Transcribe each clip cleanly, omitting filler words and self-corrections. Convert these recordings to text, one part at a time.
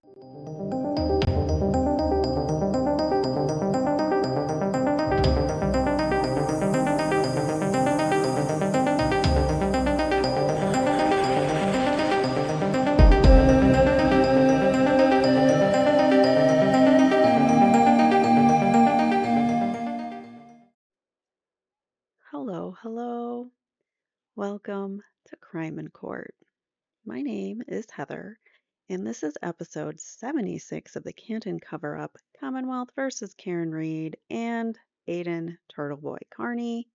Hello, hello. Welcome to Crime in Court. My name is Heather, and this is episode 76 of the Canton cover up Commonwealth versus Karen Reed and Aiden Turtleboy Carney.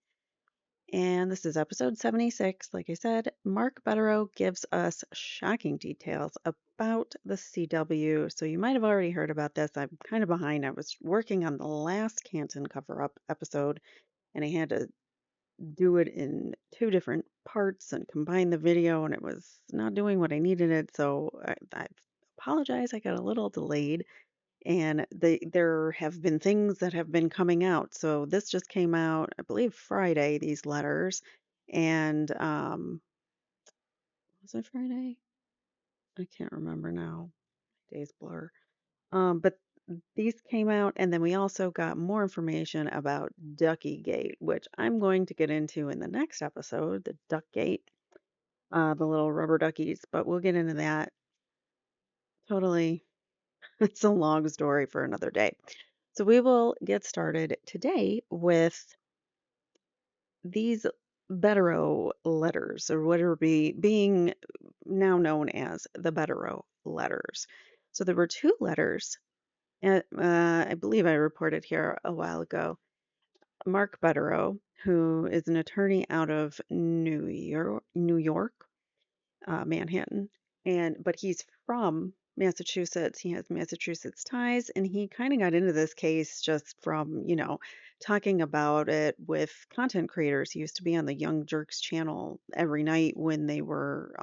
And this is episode 76. Like I said, Mark Bederow gives us shocking details about the CW. So you might have already heard about this. I'm kind of behind. I was working on the last Canton cover up episode, and I had to do it in two different parts and combine the video, and it was not doing what I needed it. So I apologize. I got a little delayed, and there have been things that have been coming out. So this just came out, I believe, Friday. These letters, and was it Friday? I can't remember now. Days blur. But these came out, and then we also got more information about Ducky Gate, which I'm going to get into in the next episode, the Duck Gate, the little rubber duckies, but we'll get into that totally. It's a long story for another day. So we will get started today with these Bederow letters, or what are being now known as the Bederow letters. So there were two letters. I believe I reported here a while ago. Mark Bederow, who is an attorney out of New York, Manhattan, but he's from Massachusetts. He has Massachusetts ties, and he kind of got into this case just from, talking about it with content creators. He used to be on the Young Jerks channel every night when they were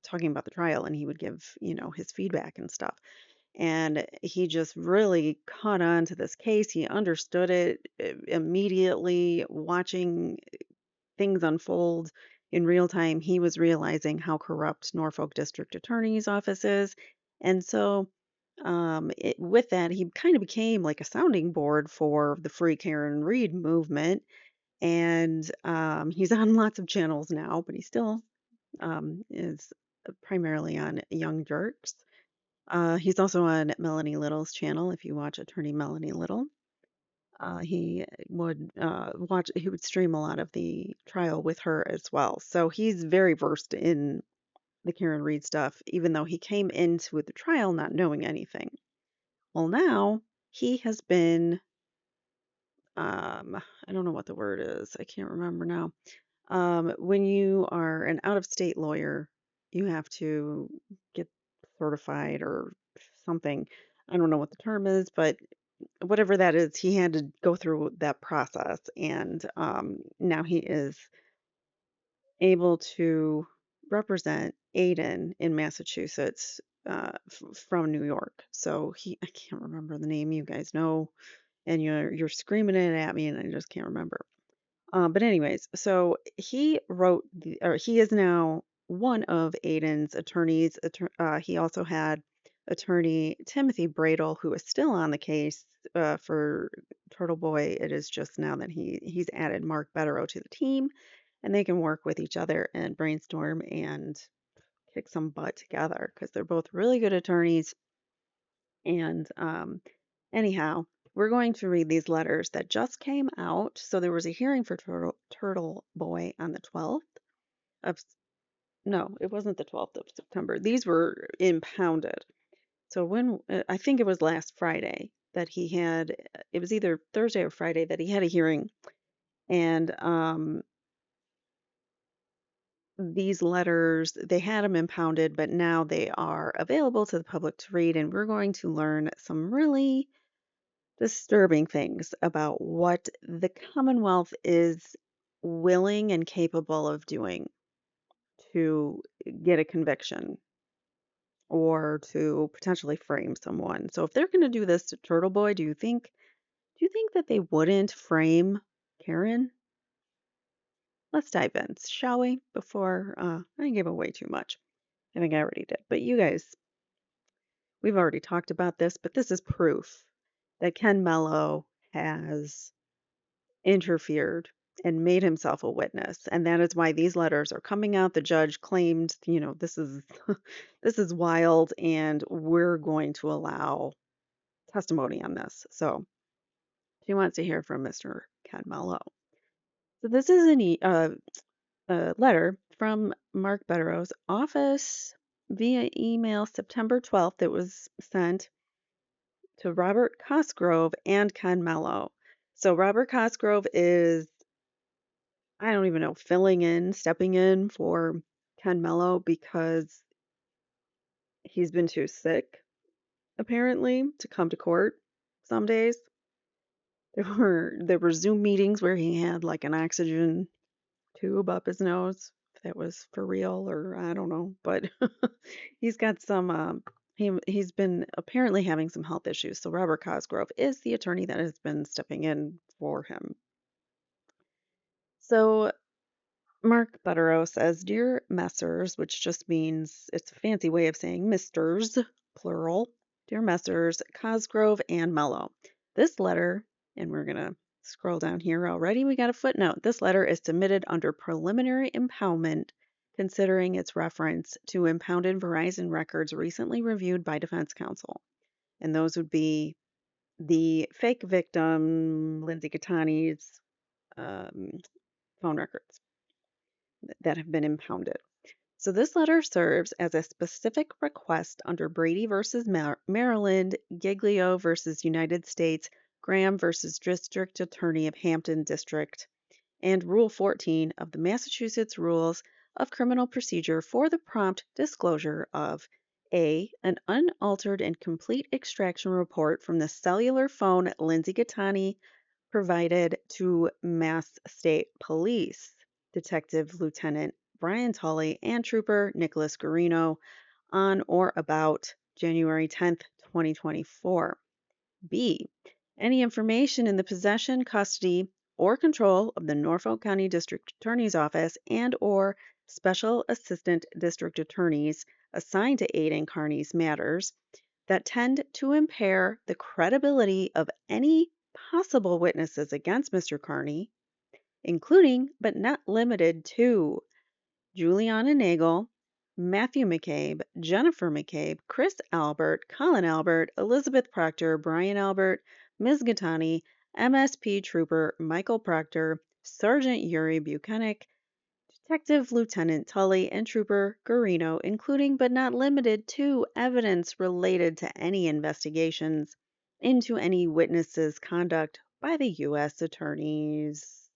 talking about the trial, and he would give, his feedback and stuff. And he just really caught on to this case. He understood it immediately, watching things unfold in real time. He was realizing how corrupt Norfolk District Attorney's office is. And so, with that, he kind of became like a sounding board for the Free Karen Reed movement. And he's on lots of channels now, but he still is primarily on Young Jerks. He's also on Melanie Little's channel. If you watch Attorney Melanie Little, he would stream a lot of the trial with her as well. So he's very versed in the Karen Reed stuff, even though he came into the trial not knowing anything. Well, now he has been, I don't know what the word is. I can't remember now. When you are an out-of-state lawyer, you have to get certified or something. I don't know what the term is, but whatever that is, he had to go through that process, and now he is able to represent Aiden in Massachusetts from New York. So I can't remember the name. You guys know, and you're screaming it at me, and I just can't remember. But anyways, so he is now one of Aiden's attorneys. He also had attorney Timothy Bradel, who is still on the case for Turtle Boy. It is just now that he's added Mark Bederow to the team, and they can work with each other and brainstorm and kick some butt together because they're both really good attorneys. And anyhow, we're going to read these letters that just came out. So there was a hearing for Turtle Boy on the 12th of, no, it wasn't the 12th of September. These were impounded. So I think it was last Friday that it was either Thursday or Friday that he had a hearing. And these letters, they had them impounded, but now they are available to the public to read. And we're going to learn some really disturbing things about what the Commonwealth is willing and capable of doing to get a conviction or to potentially frame someone. So if they're going to do this to Turtle Boy, do you think that they wouldn't frame Karen? Let's dive in, shall we? Before I give away too much. I think I already did. But you guys, we've already talked about this, but this is proof that Ken Mello has interfered and made himself a witness. And that is why these letters are coming out. The judge claimed, this is this is wild and we're going to allow testimony on this. So she wants to hear from Mr. Ken Mello. So this is a letter from Mark Bederow's office via email September 12th that was sent to Robert Cosgrove and Ken Mello. So Robert Cosgrove is, I don't even know, stepping in for Ken Mello because he's been too sick, apparently, to come to court some days. There were Zoom meetings where he had like an oxygen tube up his nose. If that was for real or I don't know, but he's got some he's been apparently having some health issues. So Robert Cosgrove is the attorney that has been stepping in for him. So Mark Bederow says, Dear Messrs, which just means it's a fancy way of saying Misters, plural. Dear Messrs, Cosgrove and Mello. This letter, and we're going to scroll down here already, we got a footnote. This letter is submitted under preliminary impoundment, considering its reference to impounded Verizon records recently reviewed by defense counsel. And those would be the fake victim, Lindsay Catani's phone records that have been impounded. So this letter serves as a specific request under Brady versus Maryland, Giglio versus United States, Graham versus District Attorney of Hampton District, and Rule 14 of the Massachusetts Rules of Criminal Procedure for the prompt disclosure of an unaltered and complete extraction report from the cellular phone Lindsay Catani provided to Mass State Police. Detective Lieutenant Brian Tully and Trooper Nicholas Garino on or about January 10th, 2024. B. Any information in the possession, custody, or control of the Norfolk County District Attorney's Office and or Special Assistant District Attorneys assigned to aid in Carney's matters that tend to impair the credibility of any possible witnesses against Mr. Carney, including but not limited to Juliana Nagel, Matthew McCabe, Jennifer McCabe, Chris Albert, Colin Albert, Elizabeth Proctor, Brian Albert, Ms. Gattani, MSP Trooper Michael Proctor, Sergeant Yuri Buchanan, Detective Lieutenant Tully, and Trooper Garino, including but not limited to evidence related to any investigations into any witnesses' conduct by the U.S. Attorney's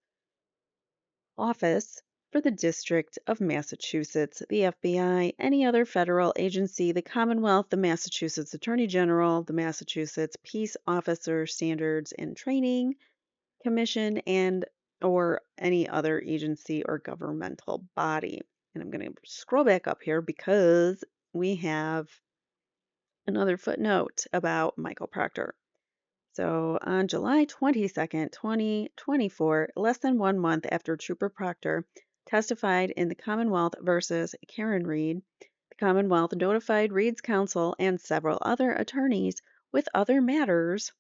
Office for the District of Massachusetts, the FBI, any other federal agency, the Commonwealth, the Massachusetts Attorney General, the Massachusetts Peace Officer Standards and Training Commission, and or any other agency or governmental body. And I'm going to scroll back up here because we have another footnote about Michael Proctor. So on July 22nd, 2024, less than 1 month after Trooper Proctor testified in the Commonwealth versus Karen Reed, the Commonwealth notified Reed's counsel and several other attorneys with other matters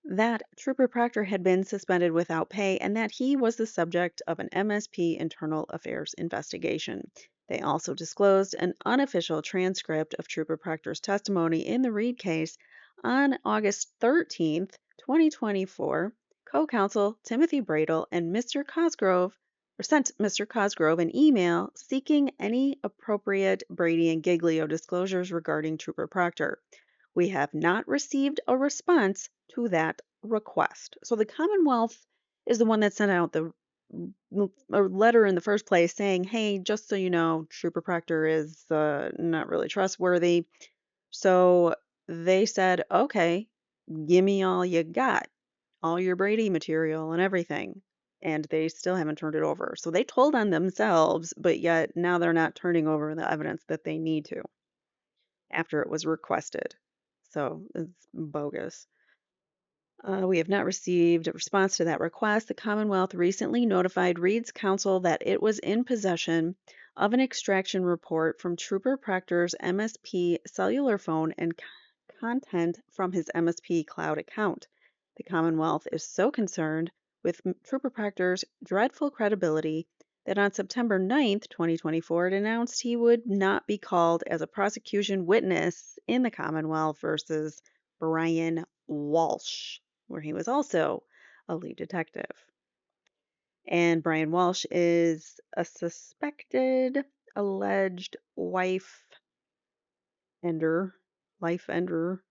that Trooper Proctor had been suspended without pay and that he was the subject of an MSP internal affairs investigation. They also disclosed an unofficial transcript of Trooper Proctor's testimony in the Reed case on August 13th, 2024. Co-counsel Timothy Bradel and Mr. Cosgrove sent Mr. Cosgrove an email seeking any appropriate Brady and Giglio disclosures regarding Trooper Proctor. We have not received a response to that request. So the Commonwealth is the one that sent out the a letter in the first place saying, hey, just so you know, Trooper Proctor is not really trustworthy. So they said, okay, give me all you got, all your Brady material and everything. And they still haven't turned it over. So they told on themselves, but yet now they're not turning over the evidence that they need to after it was requested. So it's bogus. We have not received a response to that request. The Commonwealth recently notified Reed's counsel that it was in possession of an extraction report from Trooper Proctor's MSP cellular phone and content from his MSP cloud account. The Commonwealth is so concerned with Trooper Proctor's dreadful credibility that on September 9th, 2024, it announced he would not be called as a prosecution witness in the Commonwealth versus Brian Walsh, where he was also a lead detective. And Brian Walsh is a suspected, alleged ender, life ender,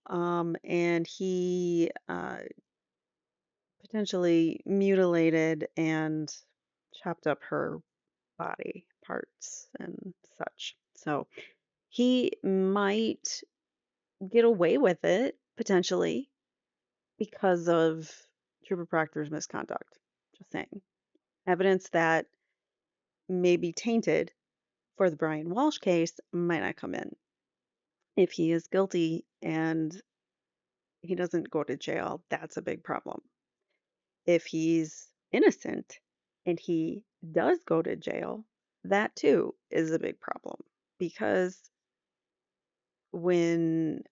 and he potentially mutilated and chopped up her body parts and such. So he might get away with it potentially because of Trooper Proctor's misconduct. Just saying. Evidence that may be tainted for the Brian Walsh case might not come in. If he is guilty and he doesn't go to jail, that's a big problem. If he's innocent and he does go to jail, that too is a big problem because when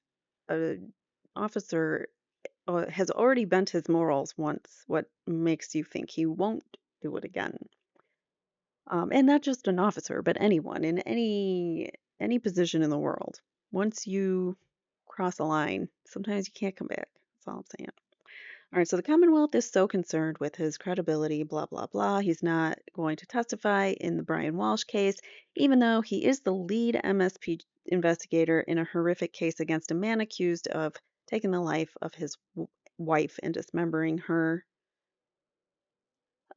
an officer has already bent his morals once, what makes you think he won't do it again? And not just an officer, but anyone in any position in the world. Once you cross a line, sometimes you can't come back. That's all I'm saying. All right, so the Commonwealth is so concerned with his credibility, blah, blah, blah. He's not going to testify in the Brian Walsh case, even though he is the lead MSP investigator in a horrific case against a man accused of taking the life of his wife and dismembering her.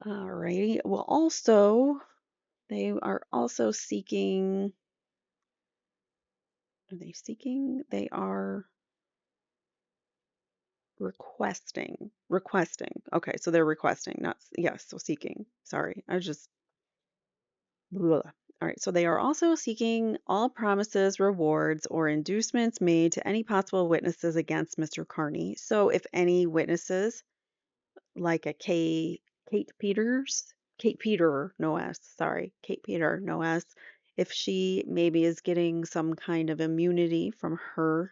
All righty. Well, also, they are also seeking. Are they seeking? They are requesting. Okay, so they're requesting, not, yes, so seeking. Sorry, I was just, blah. All right, so they are also seeking all promises, rewards, or inducements made to any possible witnesses against Mr. Carney. So if any witnesses, like a Kate Peter, no S, sorry, Kate Peter, no S, if she maybe is getting some kind of immunity from her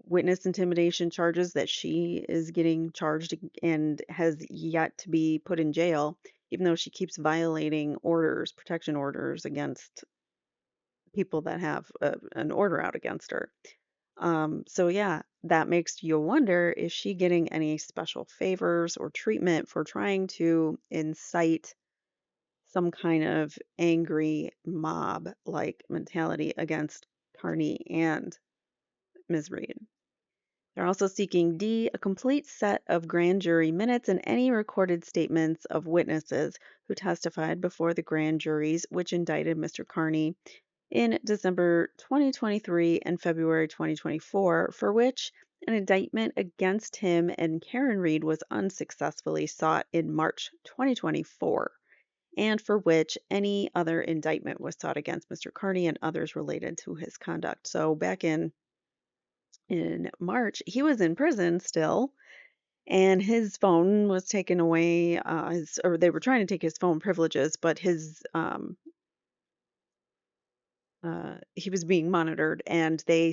witness intimidation charges that she is getting charged and has yet to be put in jail, even though she keeps violating orders, protection orders against people that have an order out against her. So yeah, that makes you wonder, is she getting any special favors or treatment for trying to incite some kind of angry mob like mentality against Carney and Ms. Reed? They're also seeking D, a complete set of grand jury minutes and any recorded statements of witnesses who testified before the grand juries which indicted Mr. Carney in December 2023 and February 2024, for which an indictment against him and Karen Reed was unsuccessfully sought in March 2024, and for which any other indictment was sought against Mr. Carney and others related to his conduct. So back in March, he was in prison still, and his phone was taken away. Or they were trying to take his phone privileges, but he was being monitored, and they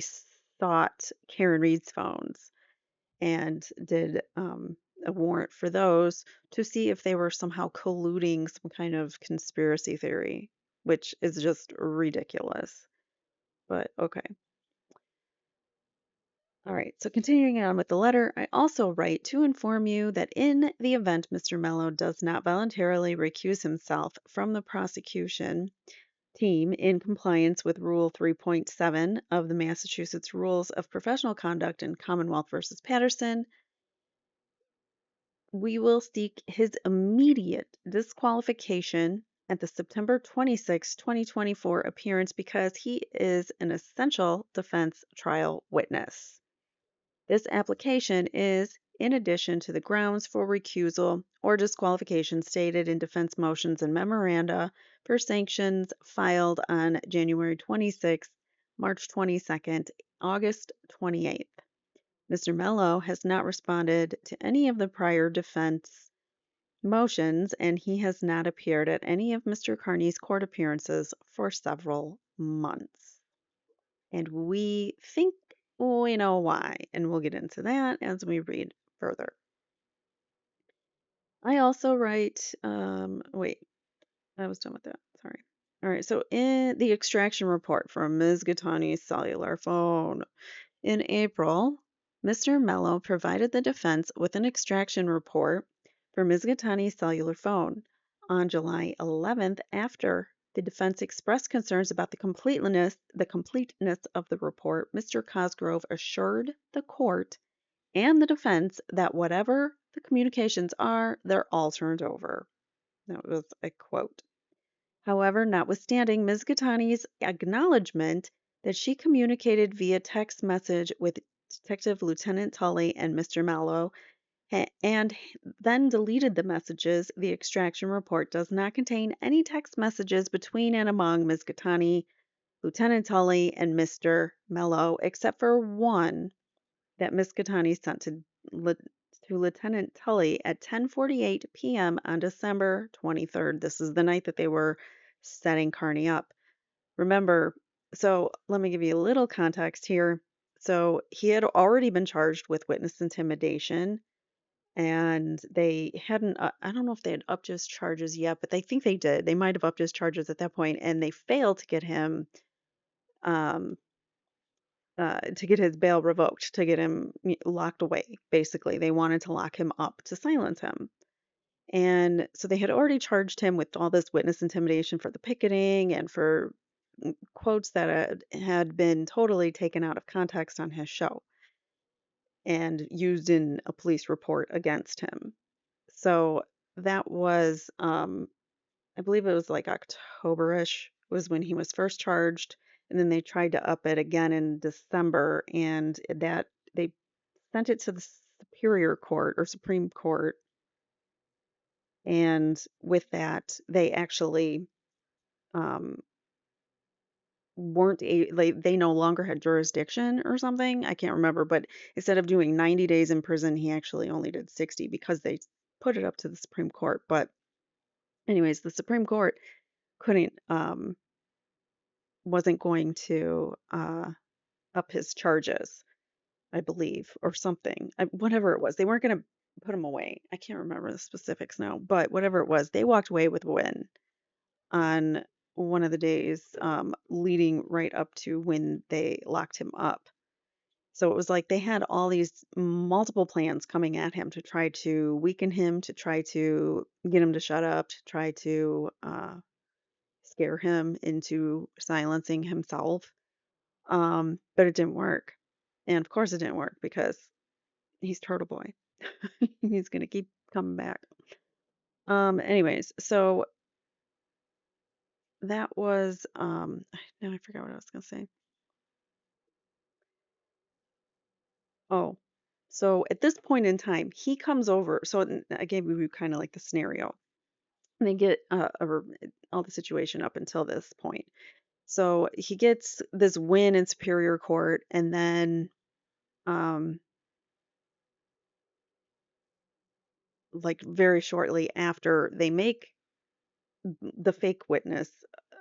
sought Karen Reed's phones and did a warrant for those to see if they were somehow colluding some kind of conspiracy theory, which is just ridiculous. But okay. All right, so continuing on with the letter, I also write to inform you that in the event Mr. Mello does not voluntarily recuse himself from the prosecution team in compliance with Rule 3.7 of the Massachusetts Rules of Professional Conduct in Commonwealth versus Patterson, we will seek his immediate disqualification at the September 26, 2024 appearance because he is an essential defense trial witness. This application is in addition to the grounds for recusal or disqualification stated in defense motions and memoranda for sanctions filed on January 26th, March 22nd, August 28th. Mr. Mello has not responded to any of the prior defense motions, and he has not appeared at any of Mr. Carney's court appearances for several months. And we think we know why, and we'll get into that as we read further. I also write, wait, I was done with that. Sorry. All right, so in the extraction report from Ms. Gattani's cellular phone. In April, Mr. Mello provided the defense with an extraction report for Ms. Gattani's cellular phone. On July 11th, after the defense expressed concerns about the completeness of the report, Mr. Cosgrove assured the court and the defense that whatever the communications are, they're all turned over. That was a quote. However, notwithstanding Ms. Gattani's acknowledgement that she communicated via text message with Detective Lieutenant Tully and Mr. Mallow and then deleted the messages, the extraction report does not contain any text messages between and among Ms. Gattani, Lieutenant Tully, and Mr. Mello, except for one that Miss Gattani sent to Lieutenant Tully at 10:48 p.m. on December 23rd. This is the night that they were setting Carney up. Remember, so let me give you a little context here. So he had already been charged with witness intimidation, and they hadn't, I don't know if they had upped his charges yet, but they think they did. They might have upped his charges at that point, and they failed um, to get his bail revoked, to get him locked away, basically. They wanted to lock him up to silence him. And so they had already charged him with all this witness intimidation for the picketing and for quotes that had been totally taken out of context on his show and used in a police report against him. So that was, I believe it was like Octoberish was when he was first charged, and then they tried to up it again in December, and that they sent it to the Superior Court or Supreme Court, and with that, they actually um, weren't they no longer had jurisdiction or something. I can't remember, but instead of doing 90 days in prison, he actually only did 60 because they put it up to the Supreme Court. But anyways, the Supreme Court couldn't wasn't going to up his charges, I believe, or something. Whatever it was, they weren't going to put him away. I can't remember the specifics now, but whatever it was, they walked away with a win on one of the days leading right up to when they locked him up. So it was like they had all these multiple plans coming at him to try to weaken him, to try to get him to shut up, to try to scare him into silencing himself. But it didn't work. And of course it didn't work because he's Turtle Boy. He's gonna keep coming back. Anyways, so that was now I forgot what I was gonna say. Oh, so at this point in time, he comes over. So I gave you kind of like the scenario. And they get all the situation up until this point. So he gets this win in Superior Court, and then um, like very shortly after they make the fake witness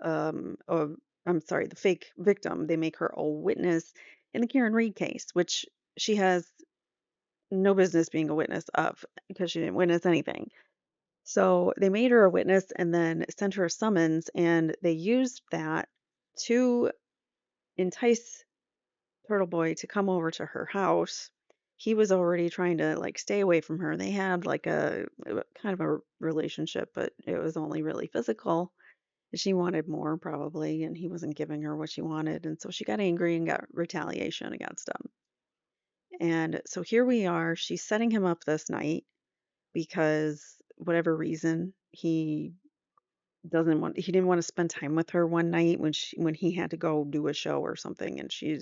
of I'm sorry, the fake victim, they make her a witness in the Karen Reed case, which she has no business being a witness of because she didn't witness anything. So they made her a witness and then sent her a summons, and they used that to entice Turtle Boy to come over to her house. He was already trying to like stay away from her. They had like a kind of a relationship, but it was only really physical. She wanted more probably, and he wasn't giving her what she wanted, and so she got angry and got retaliation against him. And so here we are. She's setting him up this night because whatever reason he didn't want to spend time with her one night when he had to go do a show or something, and she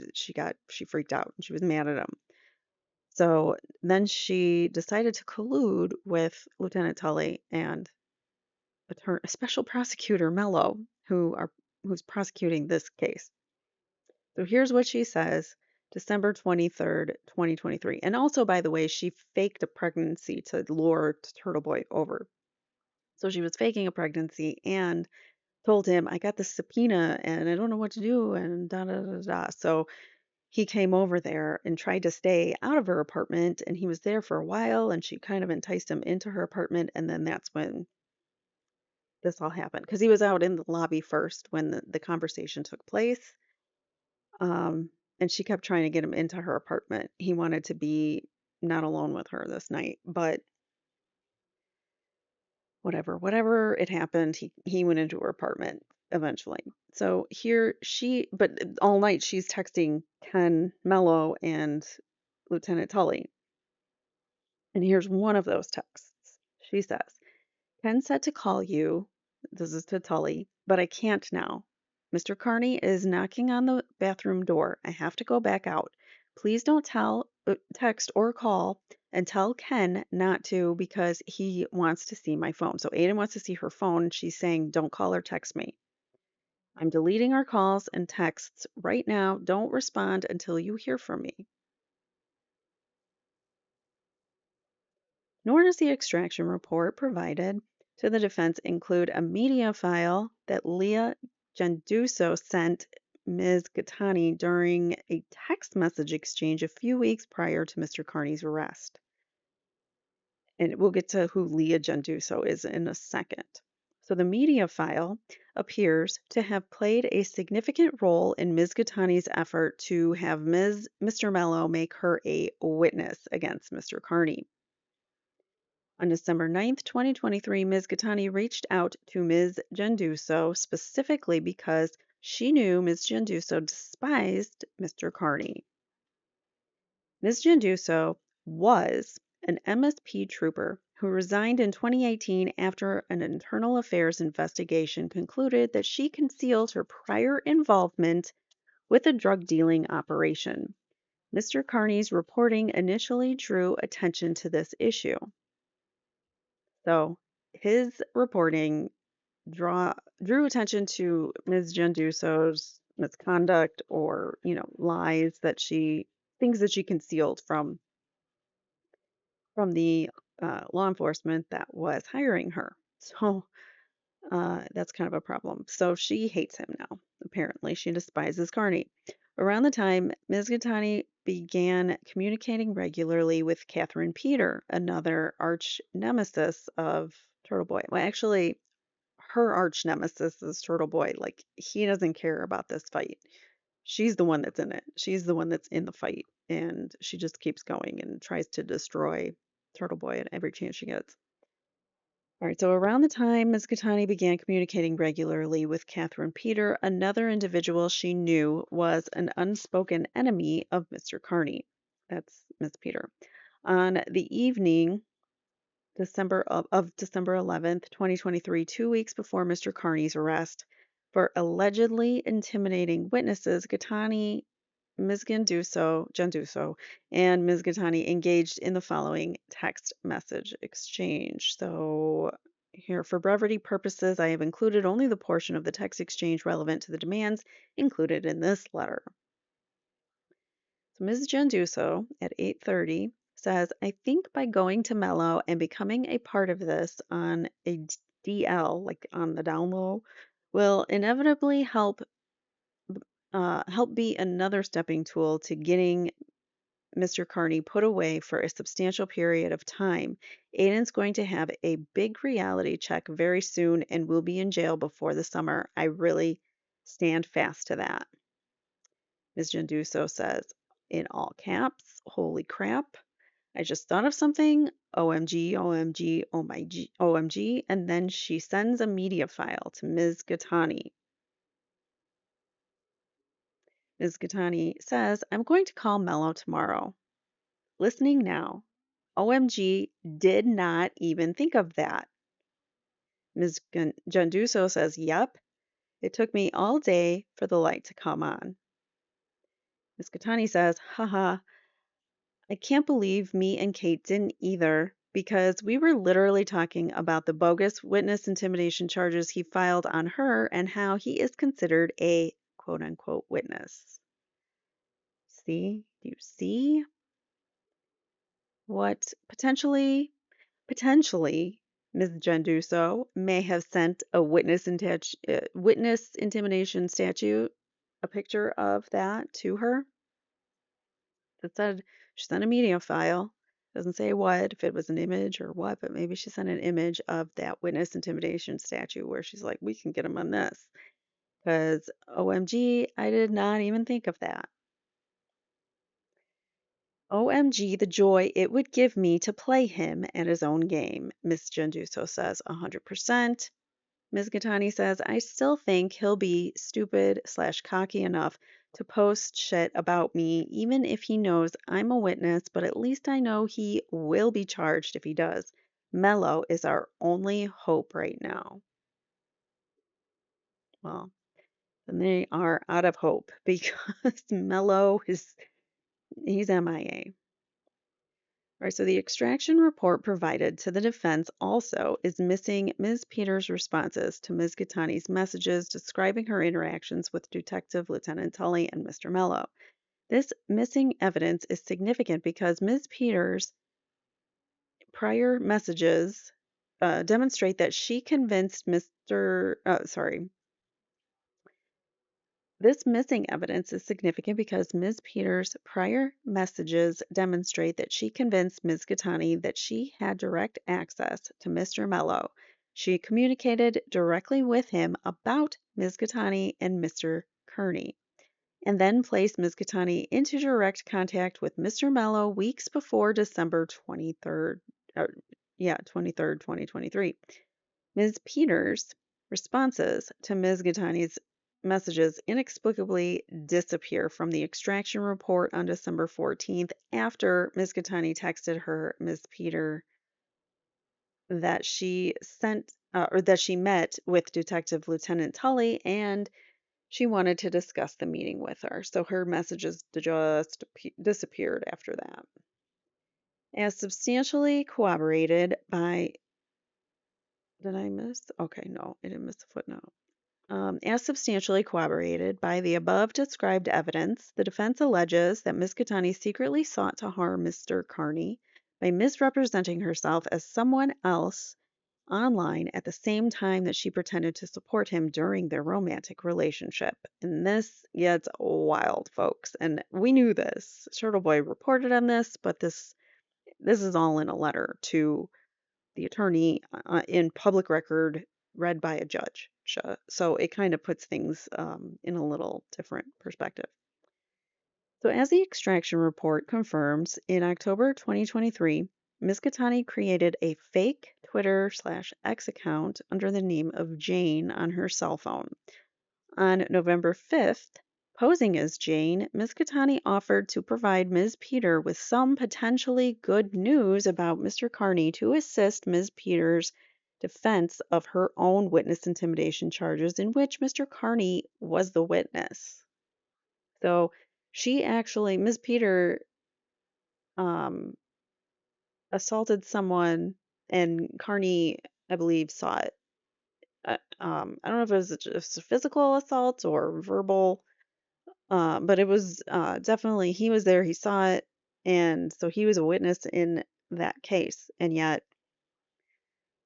freaked out and she was mad at him. So then she decided to collude with Lieutenant Tully and special prosecutor Mello, who's prosecuting this case. So here's what she says, December 23rd, 2023. And also, by the way, she faked a pregnancy to lure Turtle Boy over. So she was faking a pregnancy and told him, I got this subpoena and I don't know what to do and da da da da. So he came over there and tried to stay out of her apartment, and he was there for a while, and she kind of enticed him into her apartment, and then that's when this all happened because he was out in the lobby first when the conversation took place. Um, and she kept trying to get him into her apartment. He wanted to be not alone with her this night, but whatever it happened, he went into her apartment eventually. So here but all night she's texting Ken Mello and Lieutenant Tully. And here's one of those texts. She says, Ken said to call you. This is to Tully, but I can't now. Mr. Carney is knocking on the bathroom door. I have to go back out. Please don't text or call and tell Ken not to because he wants to see my phone. So Aiden wants to see her phone. She's saying, don't call or text me. I'm deleting our calls and texts right now. Don't respond until you hear from me. Nor does the extraction report provided to the defense include a media file that Leah Genduso sent Ms. Gattani during a text message exchange a few weeks prior to Mr. Carney's arrest. And we'll get to who Leah Genduso is in a second. So the media file appears to have played a significant role in Ms. Gattani's effort to have Mr. Mello make her a witness against Mr. Carney. On December 9th, 2023, Ms. Gattani reached out to Ms. Genduso specifically because she knew Ms. Genduso despised Mr. Carney. Ms. Genduso was an MSP trooper who resigned in 2018 after an internal affairs investigation concluded that she concealed her prior involvement with a drug dealing operation. Mr. Carney's reporting initially drew attention to this issue. So his reporting drew attention to Ms. Genduso's misconduct or, lies things that she concealed from the law enforcement that was hiring her. So that's kind of a problem. So she hates him now. Apparently, she despises Carney. Around the time, Ms. Gattani began communicating regularly with Catherine Peter, another arch nemesis of Turtle Boy. Well, actually, her arch nemesis is Turtle Boy. Like, he doesn't care about this fight. She's the one that's in it. She's the one that's in the fight. And she just keeps going and tries to destroy Turtle Boy at every chance she gets. All right, so around the time Ms. Gattani began communicating regularly with Catherine Peter, another individual she knew was an unspoken enemy of Mr. Carney. That's Ms. Peter. On the evening December 11th, 2023, 2 weeks before Mr. Carney's arrest, for allegedly intimidating witnesses, Ms. Genduso, and Ms. Gattani engaged in the following text message exchange. So here, for brevity purposes, I have included only the portion of the text exchange relevant to the demands included in this letter. So Ms. Genduso at 8:30 says, I think by going to Mello and becoming a part of this on a DL, like on the down low, will inevitably help be another stepping tool to getting Mr. Carney put away for a substantial period of time. Aiden's going to have a big reality check very soon and will be in jail before the summer. I really stand fast to that. Ms. Genduso says in all caps, holy crap. I just thought of something. OMG, OMG, oh my G, OMG. And then she sends a media file to Ms. Gattani. Ms. Gattani says, I'm going to call Mello tomorrow. Listening now. OMG, did not even think of that. Ms. Genduso says, yep. It took me all day for the light to come on. Ms. Gattani says, haha, I can't believe me and Kate didn't either because we were literally talking about the bogus witness intimidation charges he filed on her and how he is considered a quote unquote witness. See? Do you see what potentially Ms. Genduso may have sent a witness intimidation statute, a picture of that to her? It said she sent a media file. Doesn't say what, if it was an image or what, but maybe she sent an image of that witness intimidation statute where she's like, we can get him on this. Because OMG, I did not even think of that. OMG, the joy it would give me to play him at his own game, Miss Genduso says 100%. Ms. Gattani says, I still think he'll be stupid slash cocky enough to post shit about me, even if he knows I'm a witness, but at least I know he will be charged if he does. Mello is our only hope right now. Well, then they are out of hope because Mello he's MIA. All right, so the extraction report provided to the defense also is missing Ms. Peters' responses to Ms. Gattani's messages describing her interactions with Detective Lieutenant Tully and Mr. Mello. This missing evidence is significant because Ms. Peters' prior messages demonstrate that she convinced This missing evidence is significant because Ms. Peters' prior messages demonstrate that she convinced Ms. Gattani that she had direct access to Mr. Mello. She communicated directly with him about Ms. Gattani and Mr. Kearney, and then placed Ms. Gattani into direct contact with Mr. Mello weeks before December 23rd, 2023. Ms. Peters' responses to Ms. Gattani's messages inexplicably disappear from the extraction report on December 14th after Ms. Gattani texted her, Ms. Peter, that she met with Detective Lieutenant Tully and she wanted to discuss the meeting with her. So her messages just disappeared after that. As substantially corroborated by Did I miss? Okay, no, I didn't miss the footnote. As substantially corroborated by the above described evidence, the defense alleges that Ms. Gattani secretly sought to harm Mr. Kearney by misrepresenting herself as someone else online at the same time that she pretended to support him during their romantic relationship. And this gets wild, folks. And we knew this. Turtle Boy reported on this, but this is all in a letter to the attorney in public record read by a judge. So it kind of puts things in a little different perspective. So, as the extraction report confirms, in October 2023, Ms. Gattani created a fake Twitter/X account under the name of Jane on her cell phone. On November 5th, posing as Jane, Ms. Gattani offered to provide Ms. Peter with some potentially good news about Mr. Kearney to assist Ms. Peters' defense of her own witness intimidation charges in which Mr. Kearney was the witness. So Ms. Peter, um, assaulted someone and Kearney, I believe, saw it. I don't know if it was just a physical assault or verbal. But it was definitely, he was there, he saw it, and so he was a witness in that case. And yet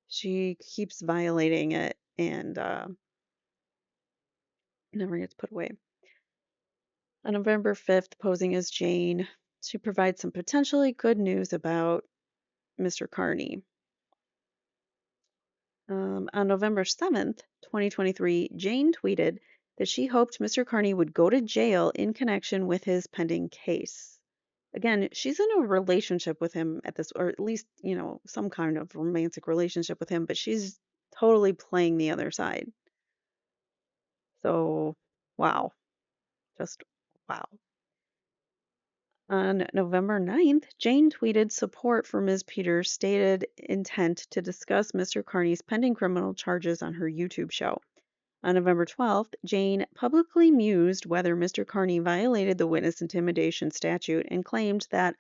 she keeps violating it and never gets put away. On November 5th, posing as Jane, she provides some potentially good news about Mr. Kearney. On November 7th, 2023, Jane tweeted that she hoped Mr. Kearney would go to jail in connection with his pending case. Again, she's in a relationship with him at this, or at least, some kind of romantic relationship with him, but she's totally playing the other side. So, wow. Just wow. On November 9th, Jane tweeted support for Ms. Peters' stated intent to discuss Mr. Kearney's pending criminal charges on her YouTube show. On November 12th, Jane publicly mused whether Mr. Kearney violated the witness intimidation statute and claimed that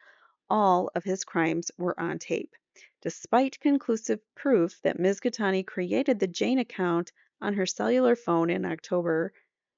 all of his crimes were on tape. Despite conclusive proof that Ms. Gattani created the Jane account on her cellular phone in October,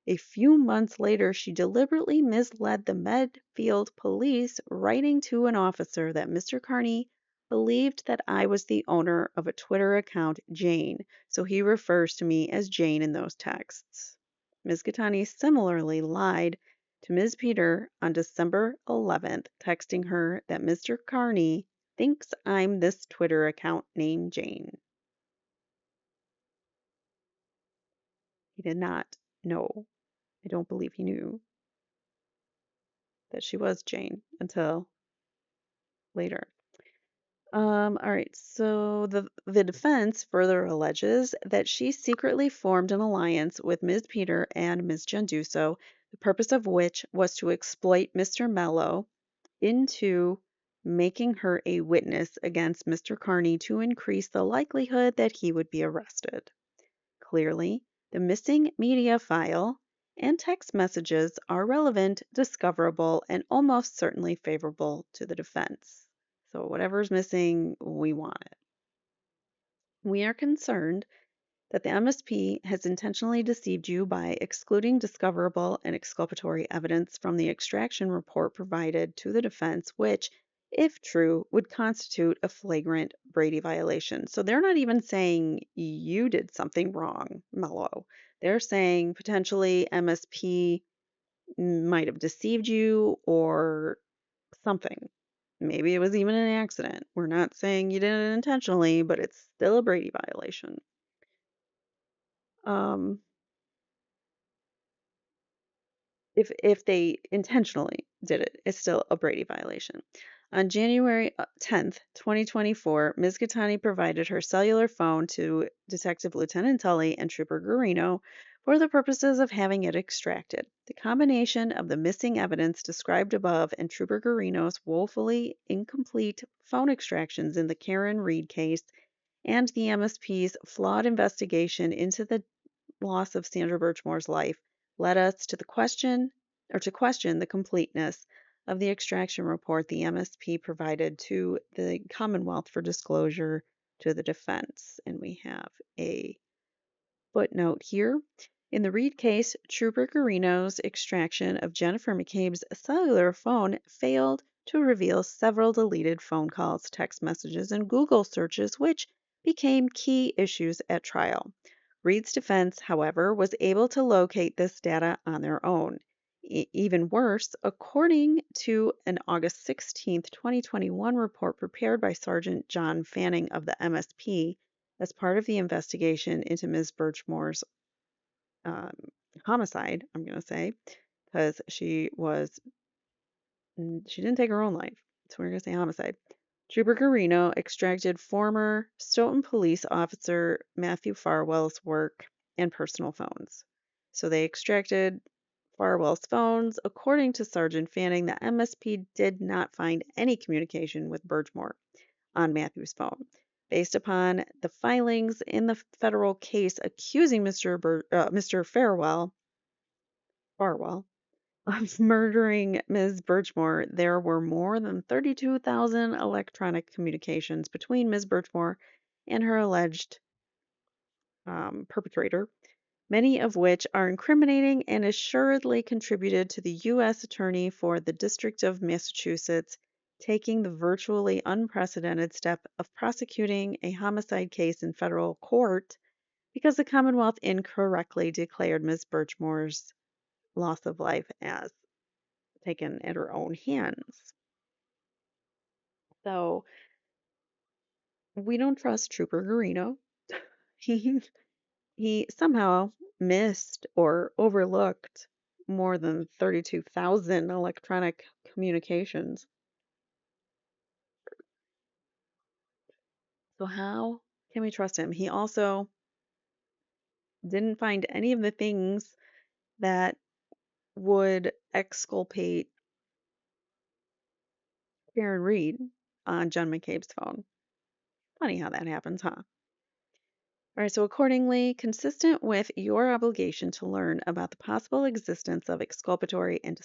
a few months later she deliberately misled the Medfield police, writing to an officer that Mr. Kearney believed that I was the owner of a Twitter account, Jane, so he refers to me as Jane in those texts. Ms. Gattani similarly lied to Ms. Peter on December 11th, texting her that Mr. Carney thinks I'm this Twitter account named Jane. He did not know. I don't believe he knew that she was Jane until later. All right, so the defense further alleges that she secretly formed an alliance with Ms. Peter and Ms. Genduso, the purpose of which was to exploit Mr. Mello into making her a witness against Mr. Carney to increase the likelihood that he would be arrested. Clearly, the missing media file and text messages are relevant, discoverable, and almost certainly favorable to the defense. So, whatever's missing, we want it. We are concerned that the MSP has intentionally deceived you by excluding discoverable and exculpatory evidence from the extraction report provided to the defense, which, if true, would constitute a flagrant Brady violation. So they're not even saying you did something wrong, Mello. They're saying potentially MSP might have deceived you or something. Maybe it was even an accident. We're not saying you did it intentionally, but it's still a Brady violation. Um, if they intentionally did it, it's still a Brady violation. On January 10th, 2024, Ms. Gattani provided her cellular phone to Detective Lieutenant Tully and Trooper Guarino for the purposes of having it extracted. The combination of the missing evidence described above and Trooper Guarino's woefully incomplete phone extractions in the Karen Reed case and the MSP's flawed investigation into the loss of Sandra Birchmore's life led us to question the completeness of the extraction report the MSP provided to the Commonwealth for disclosure to the defense. And we have a footnote here. In the Reed case, Trooper Guarino's extraction of Jennifer McCabe's cellular phone failed to reveal several deleted phone calls, text messages, and Google searches, which became key issues at trial. Reed's defense, however, was able to locate this data on their own. Even worse, according to an August 16, 2021 report prepared by Sergeant John Fanning of the MSP as part of the investigation into Ms. Birchmore's um, homicide, I'm going to say, because she didn't take her own life. So we're going to say homicide. Trooper Guarino extracted former Stoughton police officer Matthew Farwell's work and personal phones. So they extracted Farwell's phones. According to Sergeant Fanning, the MSP did not find any communication with Birchmore on Matthew's phone. Based upon the filings in the federal case accusing Mr. Farwell of murdering Ms. Birchmore, there were more than 32,000 electronic communications between Ms. Birchmore and her alleged perpetrator, many of which are incriminating and assuredly contributed to the U.S. Attorney for the District of Massachusetts taking the virtually unprecedented step of prosecuting a homicide case in federal court because the Commonwealth incorrectly declared Ms. Birchmore's loss of life as taken at her own hands. So we don't trust Trooper Guarino. He he somehow missed or overlooked more than 32,000 electronic communications. So how can we trust him? He also didn't find any of the things that would exculpate Karen Reed on John McCabe's phone. Funny how that happens, huh? All right, so accordingly, consistent with your obligation to learn about the possible existence of exculpatory and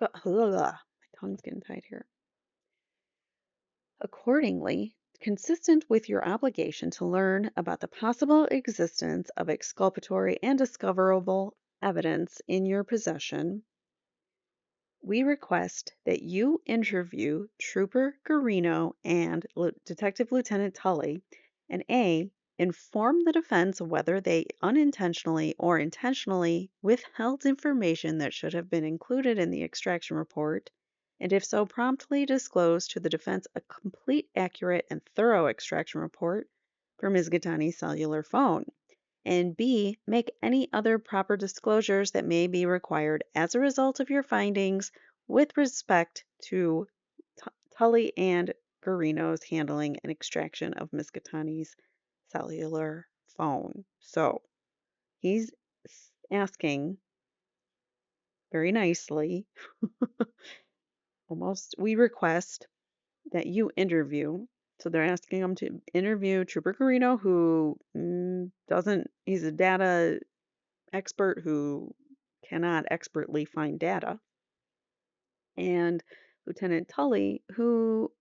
my tongue's getting tight here. Accordingly, consistent with your obligation to learn about the possible existence of exculpatory and discoverable evidence in your possession, we request that you interview Trooper Guarino and Detective Lieutenant Tully and A. inform the defense whether they unintentionally or intentionally withheld information that should have been included in the extraction report, and if so, promptly disclose to the defense a complete, accurate, and thorough extraction report from Ms. Gattani's cellular phone. And B, make any other proper disclosures that may be required as a result of your findings with respect to Tully and Garino's handling and extraction of Ms. Gattani's cellular phone. So he's asking very nicely, almost, we request that you interview. So they're asking him to interview Trooper Garino, who he's a data expert who cannot expertly find data, and Lieutenant Tully, who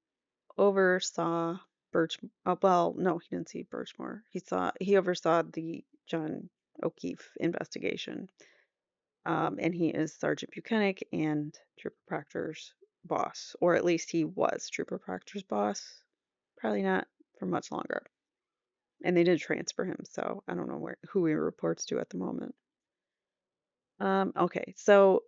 oversaw Birch. Well, no, he didn't see Birchmore. He oversaw the John O'Keefe investigation, and he is Sergeant Buchanan and Trooper Proctor's boss, or at least he was Trooper Proctor's boss. Probably not for much longer. And they did transfer him, so I don't know who he reports to at the moment. Okay, so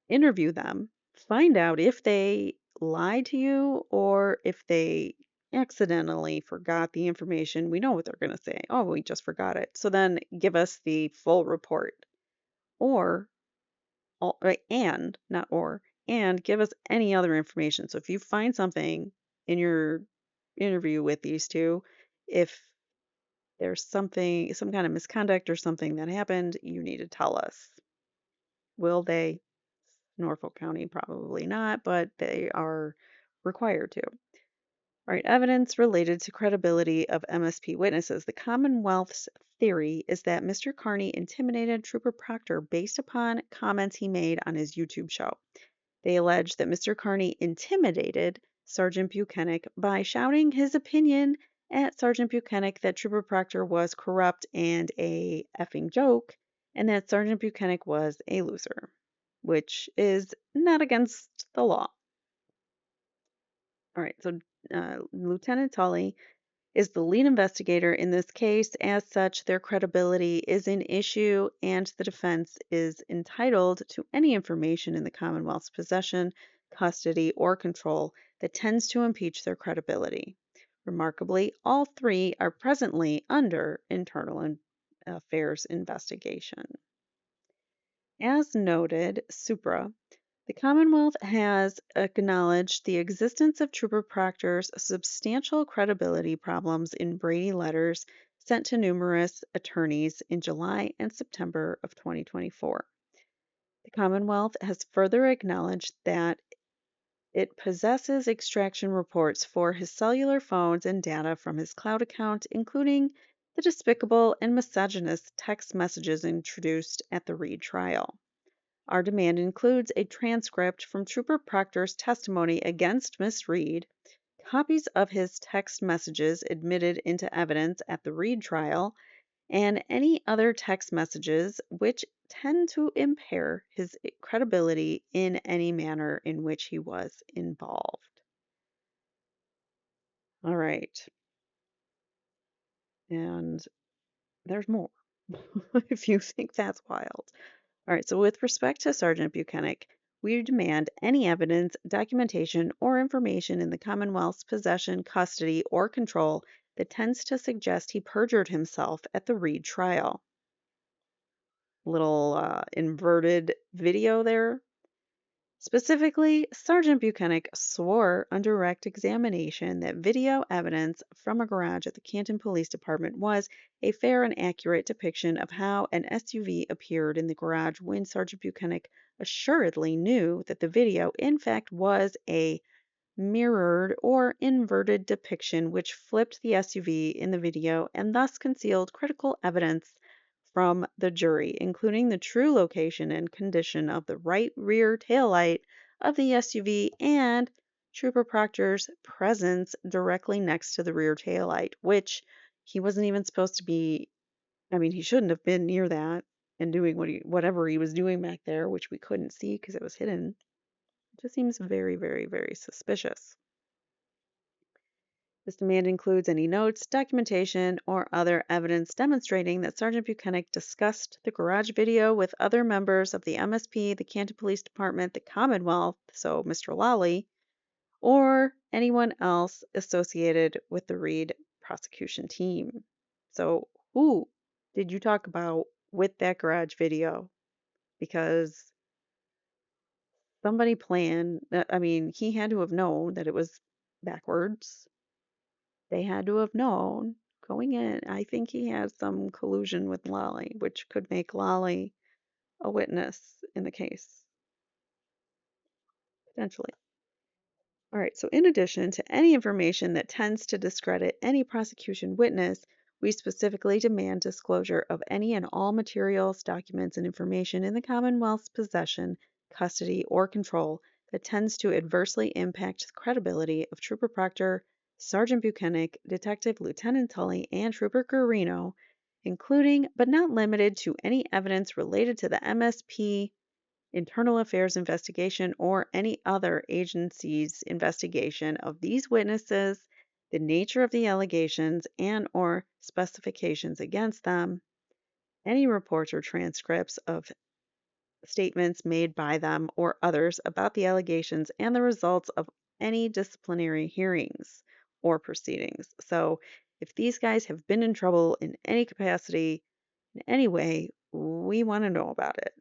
interview them, find out if they lied to you or if they accidentally forgot the information. We know what they're going to say. Oh, we just forgot it. So then give us the full report. Or, and, not or, and give us any other information. So if you find something in your interview with these two, if there's some kind of misconduct or something that happened, you need to tell us. Will they? Norfolk County, probably not, but they are required to. All right, evidence related to credibility of MSP witnesses. The Commonwealth's theory is that Mr. Carney intimidated Trooper Proctor based upon comments he made on his YouTube show. They allege that Mr. Carney intimidated Sergeant Buchanan by shouting his opinion at Sergeant Buchanan that Trooper Proctor was corrupt and a effing joke, and that Sergeant Buchanan was a loser, which is not against the law. All right, so Lieutenant Tully is the lead investigator in this case. As such, their credibility is an issue, and the defense is entitled to any information in the Commonwealth's possession, custody, or control that tends to impeach their credibility. Remarkably, all three are presently under internal affairs investigation. As noted, supra, the Commonwealth has acknowledged the existence of Trooper Proctor's substantial credibility problems in Brady letters sent to numerous attorneys in July and September of 2024. The Commonwealth has further acknowledged that it possesses extraction reports for his cellular phones and data from his cloud account, including the despicable and misogynist text messages introduced at the Reed trial. Our demand includes a transcript from Trooper Proctor's testimony against Miss Reed, copies of his text messages admitted into evidence at the Reed trial, and any other text messages which tend to impair his credibility in any manner in which he was involved. All right. And there's more if you think that's wild. All right, so with respect to Sergeant Buchanan, we demand any evidence, documentation, or information in the Commonwealth's possession, custody, or control that tends to suggest he perjured himself at the Reed trial. Little inverted video there. Specifically, Sergeant Buchanan swore on direct examination that video evidence from a garage at the Canton Police Department was a fair and accurate depiction of how an SUV appeared in the garage when Sergeant Buchanan assuredly knew that the video, in fact, was a mirrored or inverted depiction which flipped the SUV in the video and thus concealed critical evidence from the jury, including the true location and condition of the right rear taillight of the SUV and Trooper Proctor's presence directly next to the rear taillight, which he wasn't even supposed to be. I mean, he shouldn't have been near that and doing whatever he was doing back there, which we couldn't see because it was hidden. It just seems very, very, very suspicious. This demand includes any notes, documentation, or other evidence demonstrating that Sergeant Buchanan discussed the garage video with other members of the MSP, the Canton Police Department, the Commonwealth, so Mr. Lawley, or anyone else associated with the Reed prosecution team. So, who did you talk about with that garage video? Because somebody planned, I mean, he had to have known that it was backwards. They had to have known going in. I think he has some collusion with Lolly, which could make Lolly a witness in the case, potentially. All right, so in addition to any information that tends to discredit any prosecution witness, we specifically demand disclosure of any and all materials, documents, and information in the Commonwealth's possession, custody, or control that tends to adversely impact the credibility of Trooper Proctor, Sergeant Buchanan, Detective Lieutenant Tully, and Trooper Guarino, including but not limited to any evidence related to the MSP internal affairs investigation or any other agency's investigation of these witnesses, the nature of the allegations and or specifications against them, any reports or transcripts of statements made by them or others about the allegations and the results of any disciplinary hearings or proceedings. So, if these guys have been in trouble in any capacity, in any way, we want to know about it.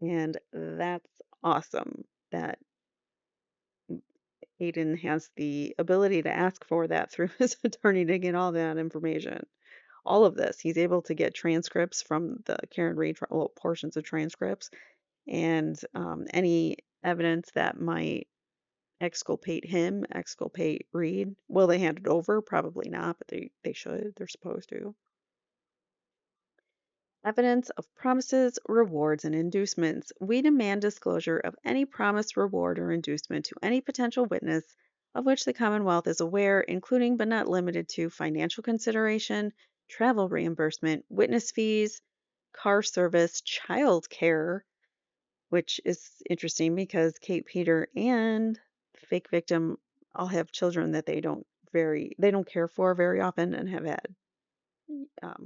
And that's awesome that Aiden has the ability to ask for that through his attorney to get all that information. All of this. He's able to get transcripts from the Karen Reed, well, portions of transcripts, and any evidence that might exculpate him, exculpate Reed. Will they hand it over? Probably not, but they should. They're supposed to. Evidence of promises, rewards, and inducements. We demand disclosure of any promise, reward, or inducement to any potential witness of which the Commonwealth is aware, including but not limited to financial consideration, travel reimbursement, witness fees, car service, child care, which is interesting because Kate Peter and the fake victim all have children that they don't care for very often and have had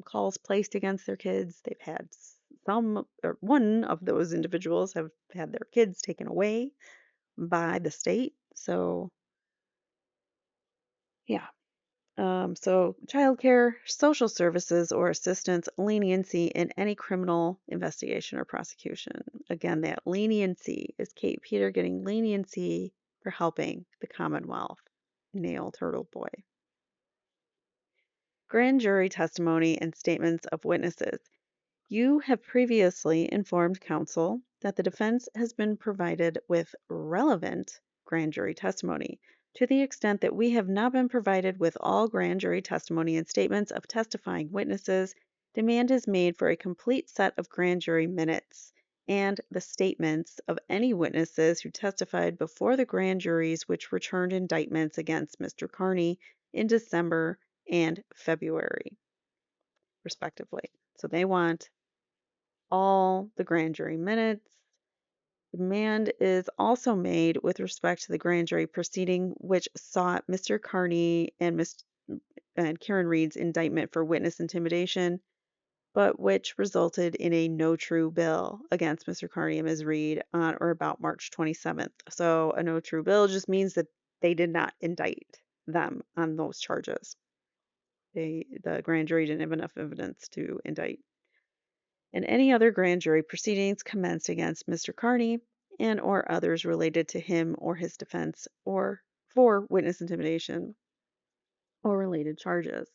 calls placed against their kids. They've had some, or one of those individuals have had their kids taken away by the state. So, yeah. So, childcare, social services, or assistance, leniency in any criminal investigation or prosecution. Again, that leniency is Kate Peter getting leniency for helping the Commonwealth nail Turtle Boy. Grand jury testimony and statements of witnesses. You have previously informed counsel that the defense has been provided with relevant grand jury testimony. To the extent that we have not been provided with all grand jury testimony and statements of testifying witnesses, demand is made for a complete set of grand jury minutes and the statements of any witnesses who testified before the grand juries which returned indictments against Mr. Carney in December and February, respectively. So they want all the grand jury minutes. Demand is also made with respect to the grand jury proceeding, which sought Mr. Carney and Karen Reed's indictment for witness intimidation, but which resulted in a no true bill against Mr. Carney and Ms. Reed on or about March 27th. So a no true bill just means that they did not indict them on those charges. The grand jury didn't have enough evidence to indict. And any other grand jury proceedings commenced against Mr. Carney and or others related to him or his defense or for witness intimidation or related charges.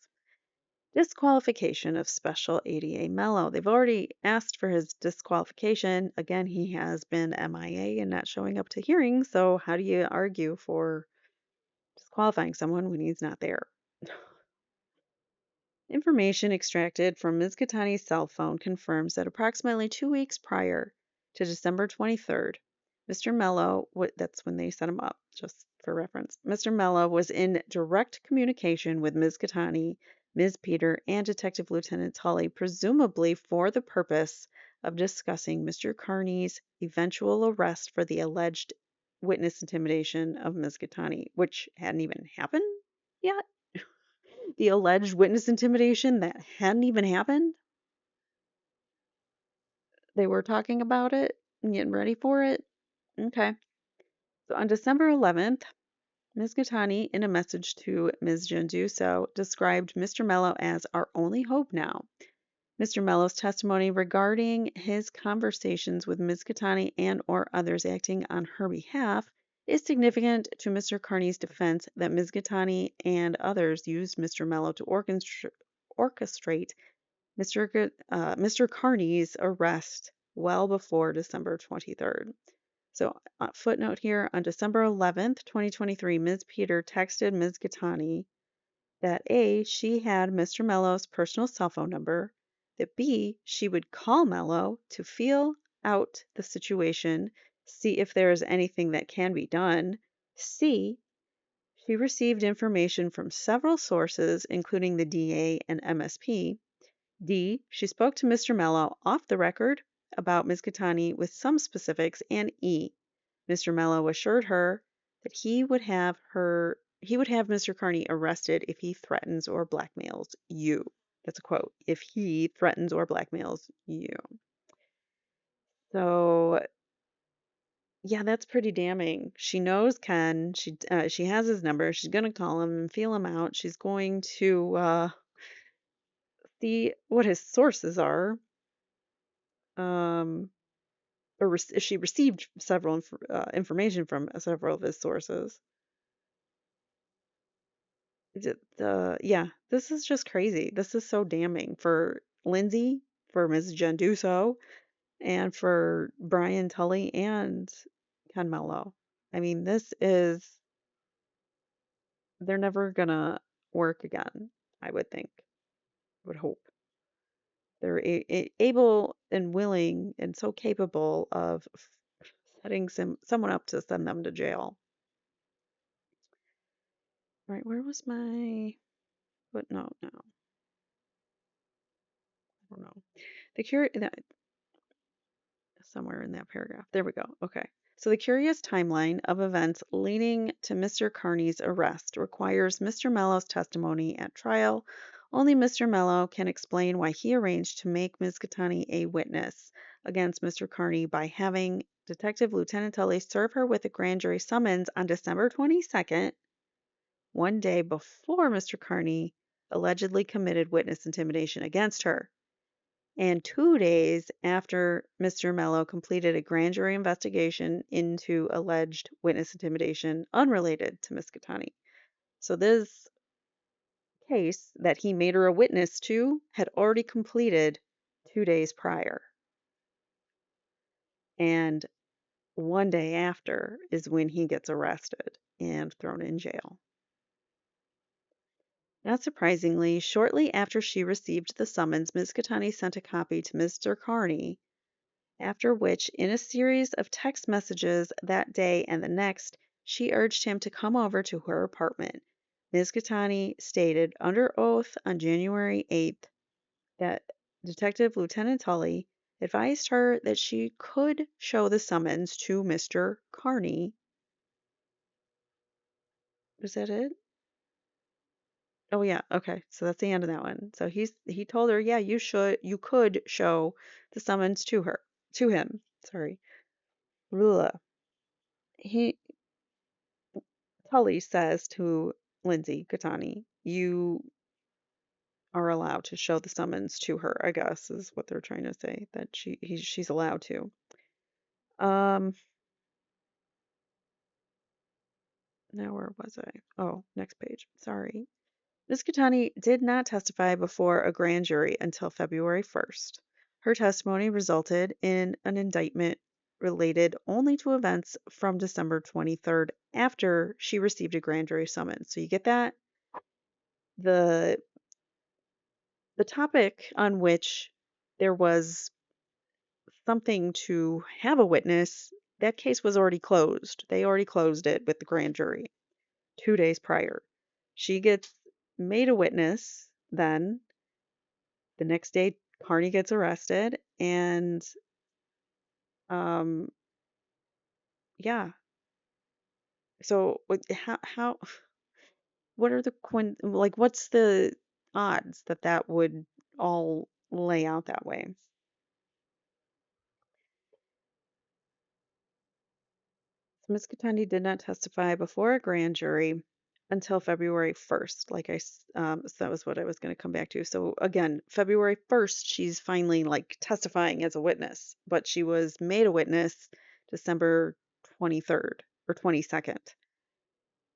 Disqualification of Special ADA Mello. They've already asked for his disqualification. Again, he has been MIA and not showing up to hearings, so how do you argue for disqualifying someone when he's not there? Information extracted from Ms. Gattani's cell phone confirms that approximately 2 weeks prior to December 23rd, Mr. Mello, that's when they set him up, just for reference, Mr. Mello was in direct communication with Ms. Gattani, Ms. Peter, and Detective Lieutenant Tully, presumably for the purpose of discussing Mr. Carney's eventual arrest for the alleged witness intimidation of Ms. Gattani, which hadn't even happened Yeah, the alleged witness intimidation that hadn't even happened. They were talking about it and getting ready for it. Okay. So on December 11th, Ms. Gattani, in a message to Ms. Genduso, described Mr. Mello as our only hope now. Mr. Mello's testimony regarding his conversations with Ms. Gattani and or others acting on her behalf is significant to Mr. Carney's defense that Ms. Gattani and others used Mr. Mello to orchestrate Mr. Carney's arrest well before December 23rd. So, footnote here on December 11th, 2023, Ms. Peter texted Ms. Gattani that A, she had Mr. Mello's personal cell phone number, that B, she would call Mello to feel out the situation, see if there is anything that can be done. C, she received information from several sources, including the DA and MSP. D, she spoke to Mr. Mello off the record about Ms. Gattani with some specifics. And E, Mr. Mello assured her that he would have Mr. Carney arrested if he threatens or blackmails you. That's a quote. If he threatens or blackmails you. So, yeah, that's pretty damning. She knows Ken. She has his number. She's gonna call him and feel him out. She's going to see what his sources are. Um, she received several information from several of his sources. Yeah, this is just crazy. This is so damning for Lindsay, for Ms. Genduso, and for Brian Tully and Ken Mello. I mean, they're never gonna work again, I would think, would hope. They're able and willing and so capable of setting someone up to send them to jail. Right, where was my, but no, I don't know. The cur somewhere in that paragraph. There we go. Okay. So the curious timeline of events leading to Mr. Carney's arrest requires Mr. Mello's testimony at trial. Only Mr. Mello can explain why he arranged to make Ms. Gattani a witness against Mr. Carney by having Detective Lieutenant Tully serve her with a grand jury summons on December 22nd, one day before Mr. Carney allegedly committed witness intimidation against her, and 2 days after Mr. Mello completed a grand jury investigation into alleged witness intimidation unrelated to Ms. Gattani. So this case that he made her a witness to had already completed 2 days prior. And one day after is when he gets arrested and thrown in jail. Not surprisingly, shortly after she received the summons, Ms. Gattani sent a copy to Mr. Carney, after which, in a series of text messages that day and the next, she urged him to come over to her apartment. Ms. Gattani stated under oath on January 8th that Detective Lieutenant Tully advised her that she could show the summons to Mr. Carney. Was that it? Oh yeah, okay. So that's the end of that one. So he told her, yeah, you could show the summons to him. Sorry. Blah. He Tully says to Lindsay Gattani, you are allowed to show the summons to her, I guess is what they're trying to say, that she's allowed to. Um, Now where was I? Oh, next page. Sorry. Ms. Gattani did not testify before a grand jury until February 1st. Her testimony resulted in an indictment related only to events from December 23rd after she received a grand jury summons. So you get that? The the topic on which there was something to have a witness, that case was already closed. They already closed it with the grand jury 2 days prior. She gets made a witness then. The next day, Carney gets arrested, and um, yeah. So how what are the like what's the odds that that would all lay out that way? So Ms. Katani did not testify before a grand jury until February 1st. So that was what I was going to come back to. So again, February 1st, she's finally like testifying as a witness, but she was made a witness December 23rd or 22nd.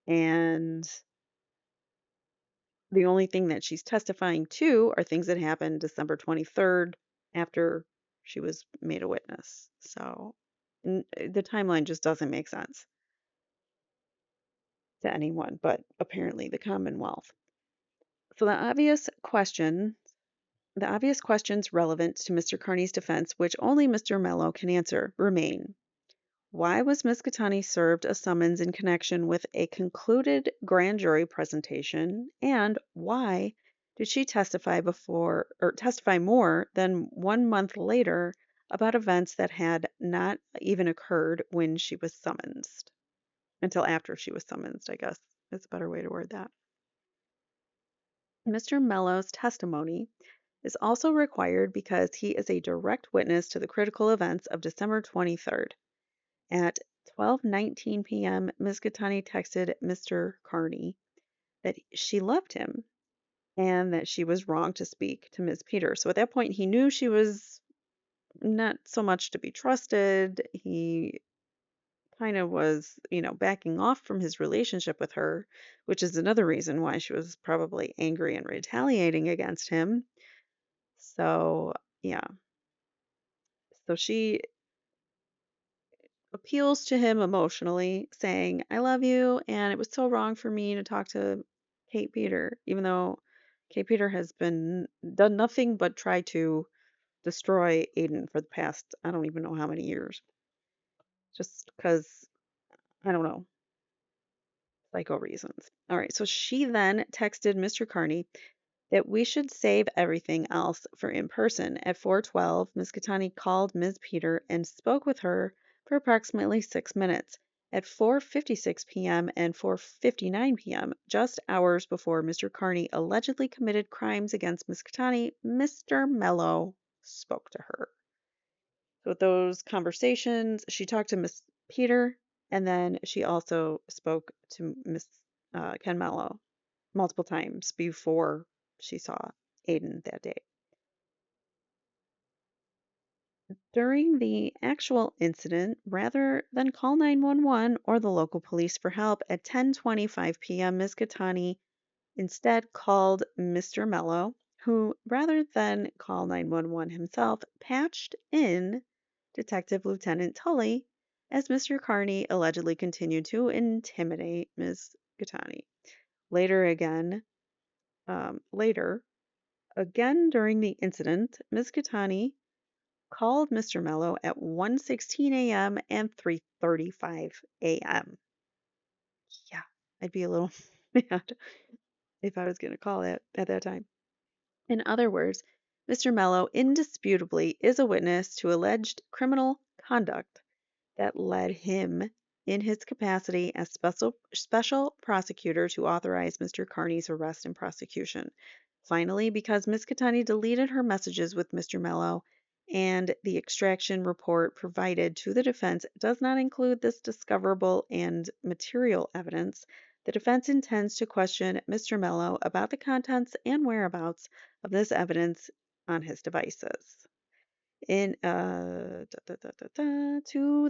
And the only thing that she's testifying to are things that happened December 23rd after she was made a witness. So the timeline just doesn't make sense to anyone, but apparently the Commonwealth. So the obvious questions relevant to Mr. Carney's defense, which only Mr. Mello can answer, remain. Why was Ms. Catani served a summons in connection with a concluded grand jury presentation? And why did she testify more than 1 month later about events that had not even occurred when she was summoned? Until after she was summoned, I guess is a better way to word that. Mr. Mello's testimony is also required because he is a direct witness to the critical events of December 23rd. At 12:19 p.m., Ms. Gattani texted Mr. Carney that she loved him and that she was wrong to speak to Ms. Peter. So at that point, he knew she was not so much to be trusted. He kind of was, backing off from his relationship with her, which is another reason why she was probably angry and retaliating against him. So, yeah. So she appeals to him emotionally, saying, I love you, and it was so wrong for me to talk to Kate Peter, even though Kate Peter has done nothing but try to destroy Aiden for the past, I don't even know how many years. Just because, I don't know, psycho reasons. All right, so she then texted Mr. Carney that we should save everything else for in person. At 4:12, Ms. Catani called Ms. Peter and spoke with her for approximately 6 minutes. At 4:56 p.m. and 4:59 p.m., just hours before Mr. Carney allegedly committed crimes against Ms. Catani, Mr. Mello spoke to her. So with those conversations, she talked to Miss Peter, and then she also spoke to Miss Ken Mello multiple times before she saw Aiden that day. During the actual incident, rather than call 911 or the local police for help at 10:25 p.m., Ms. Gattani instead called Mr. Mello, who, rather than call 911 himself, patched in Detective Lieutenant Tully as Mr. Carney allegedly continued to intimidate Ms. Gattani. Later, again during the incident, Ms. Gattani called Mr. Mello at 1:16 a.m. and 3:35 a.m. Yeah, I'd be a little mad if I was going to call it at that time. In other words, Mr. Mello indisputably is a witness to alleged criminal conduct that led him in his capacity as special prosecutor to authorize Mr. Carney's arrest and prosecution. Finally, because Ms. Catani deleted her messages with Mr. Mello and the extraction report provided to the defense does not include this discoverable and material evidence, the defense intends to question Mr. Mello about the contents and whereabouts of this evidence on his devices. To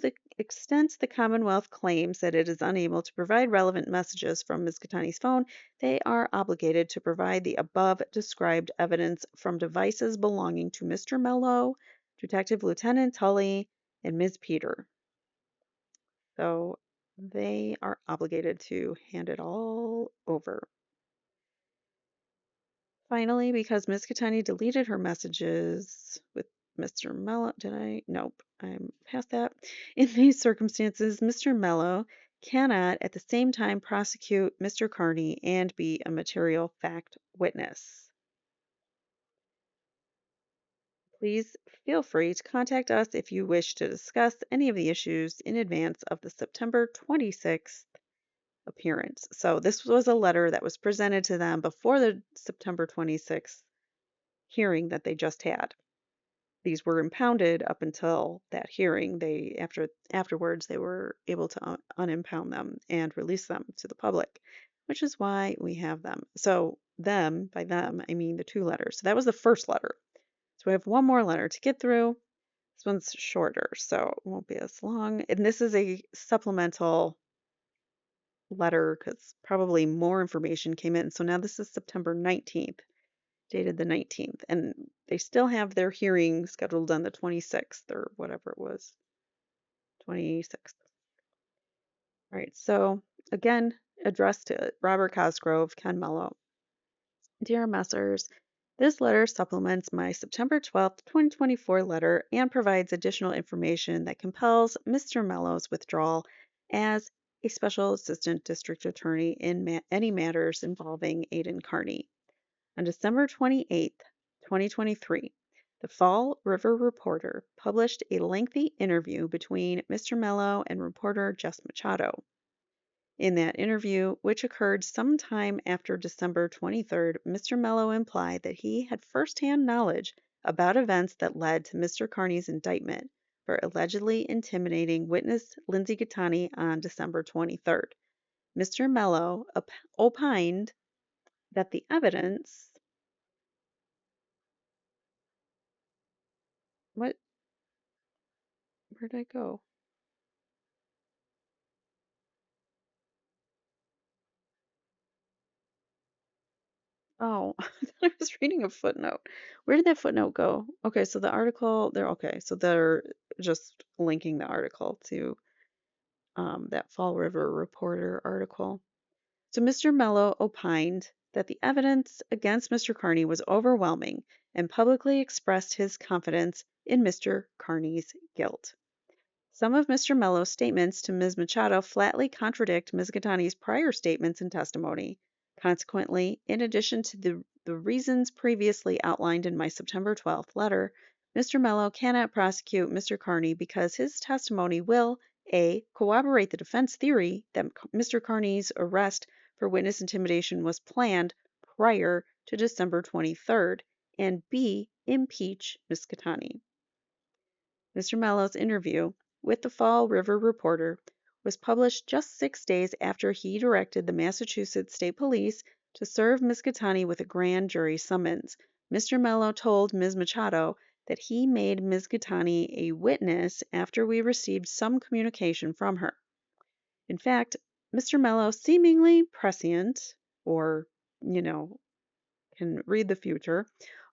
the extent the Commonwealth claims that it is unable to provide relevant messages from Ms. Catani's phone, they are obligated to provide the above described evidence from devices belonging to Mr. Mello, Detective Lieutenant Tully, and Ms. Peter. So they are obligated to hand it all over. Finally, because Ms. Catani deleted her messages with Mr. Mello, did I? Nope, I'm past that. In these circumstances, Mr. Mello cannot at the same time prosecute Mr. Carney and be a material fact witness. Please feel free to contact us if you wish to discuss any of the issues in advance of the September 26th appearance. So this was a letter that was presented to them before the September 26th hearing that they just had. These were impounded up until that hearing. Afterwards they were able to unimpound them and release them to the public, which is why we have them. So them, by them, I mean the two letters. So that was the first letter. So we have one more letter to get through. This one's shorter, so it won't be as long. And this is a supplemental letter because probably more information came in. So now this is September 19th, dated the 19th, and they still have their hearing scheduled on the 26th or whatever it was. 26th. All right, so again, addressed to Robert Cosgrove, Ken Mello. Dear Messrs, this letter supplements my September 12th, 2024 letter and provides additional information that compels Mr. Mello's withdrawal as a Special Assistant District Attorney in any matters involving Aidan Carney. On December 28th, 2023, the Fall River Reporter published a lengthy interview between Mr. Mello and reporter Jess Machado. In that interview, which occurred sometime after December 23rd, Mr. Mello implied that he had firsthand knowledge about events that led to Mr. Carney's indictment for allegedly intimidating witness Lindsay Gattani on December 23rd. Mr. Mello opined that the evidence. What? Where'd I go? Oh, I thought I was reading a footnote. Where did that footnote go? Okay, so the article, they're just linking the article to that Fall River Reporter article. So Mr. Mello opined that the evidence against Mr. Carney was overwhelming and publicly expressed his confidence in Mr. Carney's guilt. Some of Mr. Mello's statements to Ms. Machado flatly contradict Ms. Gattani's prior statements and testimony. Consequently, in addition to the reasons previously outlined in my September 12th letter, Mr. Mello cannot prosecute Mr. Carney because his testimony will A. corroborate the defense theory that Mr. Carney's arrest for witness intimidation was planned prior to December 23rd, and B. impeach Ms. Gattani. Mr. Mello's interview with the Fall River Reporter was published just 6 days after he directed the Massachusetts State Police to serve Ms. Gattani with a grand jury summons. Mr. Mello told Ms. Machado that he made Ms. Gattani a witness after we received some communication from her. In fact, Mr. Mello, seemingly prescient, or, can read the future,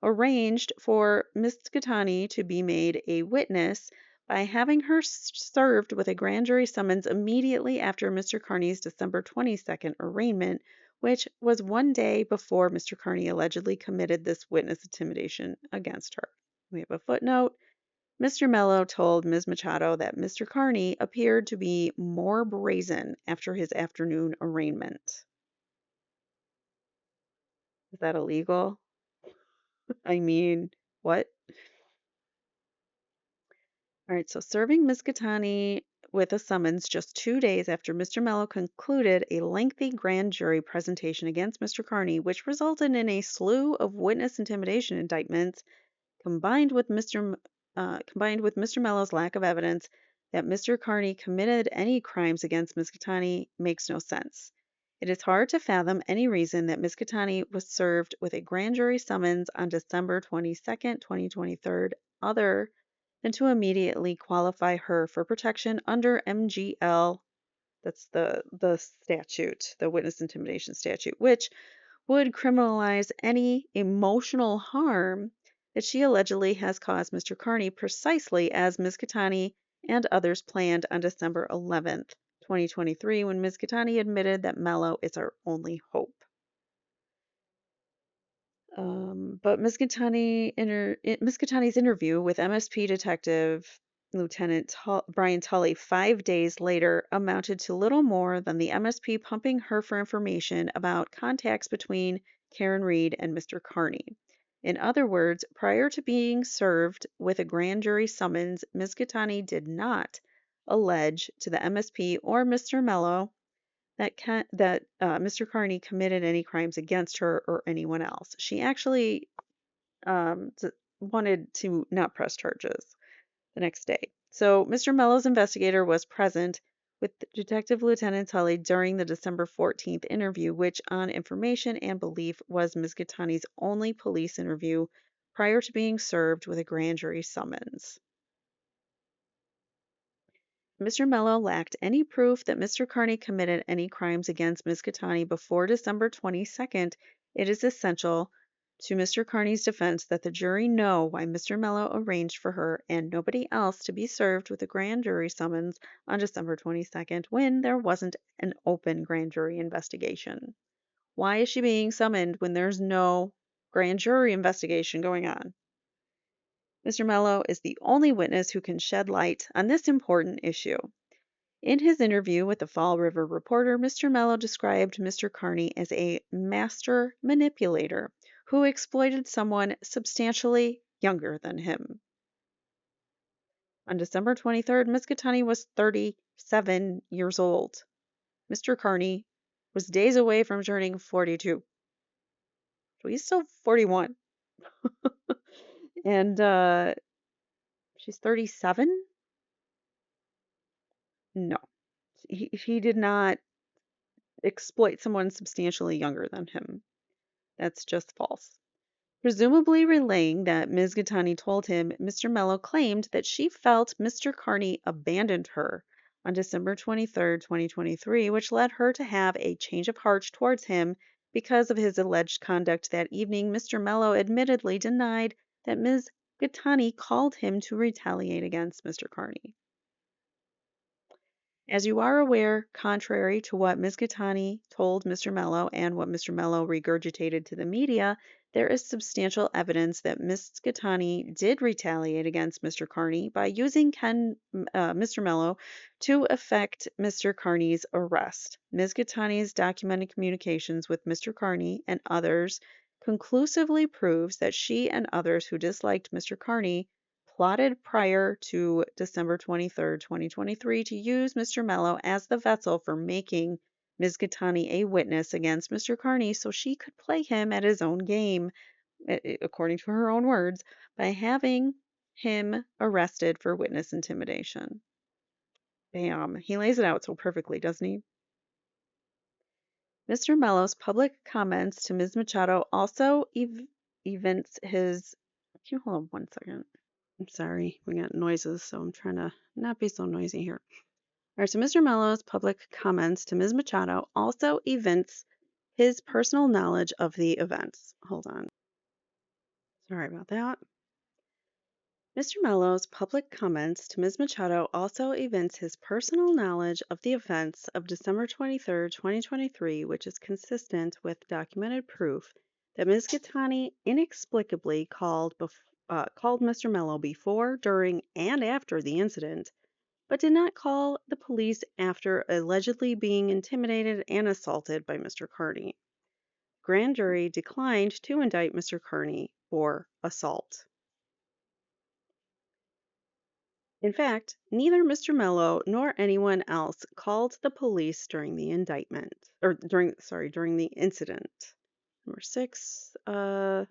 arranged for Miss Gattani to be made a witness by having her served with a grand jury summons immediately after Mr. Carney's December 22nd arraignment, which was one day before Mr. Carney allegedly committed this witness intimidation against her. We have a footnote. Mr. Mello told Ms. Machado that Mr. Carney appeared to be more brazen after his afternoon arraignment. Is that illegal? I mean, what? All right, so serving Ms. Gattani with a summons just 2 days after Mr. Mello concluded a lengthy grand jury presentation against Mr. Carney, which resulted in a slew of witness intimidation indictments, combined with Mr. Mello's lack of evidence that Mr. Carney committed any crimes against Ms. Gattani, makes no sense. It is hard to fathom any reason that Ms. Gattani was served with a grand jury summons on December 22nd, 2023, other than to immediately qualify her for protection under MGL, that's the statute, the witness intimidation statute, which would criminalize any emotional harm that she allegedly has caused Mr. Carney, precisely as Ms. Gattani and others planned on December 11th, 2023, when Ms. Gattani admitted that Mello is our only hope. But Ms. Gattani's interview with MSP Detective Lieutenant Brian Tully 5 days later amounted to little more than the MSP pumping her for information about contacts between Karen Reed and Mr. Carney. In other words, prior to being served with a grand jury summons, Ms. Gattani did not allege to the MSP or Mr. Mello that Mr. Carney committed any crimes against her or anyone else. She actually wanted to not press charges the next day. So Mr. Mello's investigator was present with Detective Lieutenant Tully during the December 14th interview, which, on information and belief, was Ms. Gattani's only police interview prior to being served with a grand jury summons. Mr. Mello lacked any proof that Mr. Carney committed any crimes against Ms. Gattani before December 22nd. It is essential to Mr. Carney's defense that the jury know why Mr. Mello arranged for her and nobody else to be served with a grand jury summons on December 22nd when there wasn't an open grand jury investigation. Why is she being summoned when there's no grand jury investigation going on? Mr. Mello is the only witness who can shed light on this important issue. In his interview with the Fall River Reporter, Mr. Mello described Mr. Carney as a master manipulator who exploited someone substantially younger than him. On December 23rd, Miss Gattani was 37 years old. Mr. Carney was days away from turning 42. So he's still 41. And she's 37? No. He did not exploit someone substantially younger than him. That's just false. Presumably relaying that Ms. Gattani told him, Mr. Mello claimed that she felt Mr. Carney abandoned her on December 23rd, 2023, which led her to have a change of heart towards him because of his alleged conduct that evening. Mr. Mello admittedly denied that Ms. Gattani called him to retaliate against Mr. Carney. As you are aware, contrary to what Ms. Gattani told Mr. Mello and what Mr. Mello regurgitated to the media, there is substantial evidence that Ms. Gattani did retaliate against Mr. Carney by using Mr. Mello to effect Mr. Carney's arrest. Ms. Gattani's documented communications with Mr. Carney and others conclusively proves that she and others who disliked Mr. Carney plotted prior to December 23rd, 2023, to use Mr. Mello as the vessel for making Ms. Gattani a witness against Mr. Carney so she could play him at his own game, according to her own words, by having him arrested for witness intimidation. Bam. He lays it out so perfectly, doesn't he? Mr. Mello's public comments to Ms. Machado also evince his. Can you hold on one second? I'm sorry, we got noises, so I'm trying to not be so noisy here. All right, so Mr. Mello's public comments to Ms. Machado also evince his personal knowledge of the events. Hold on. Sorry about that. Mr. Mello's public comments to Ms. Machado also evince his personal knowledge of the events of December 23rd, 2023, which is consistent with documented proof that Ms. Gattani inexplicably called Mr. Mello before, during, and after the incident, but did not call the police after allegedly being intimidated and assaulted by Mr. Carney. Grand jury declined to indict Mr. Carney for assault. In fact, neither Mr. Mello nor anyone else called the police during the during the incident. Number 6, the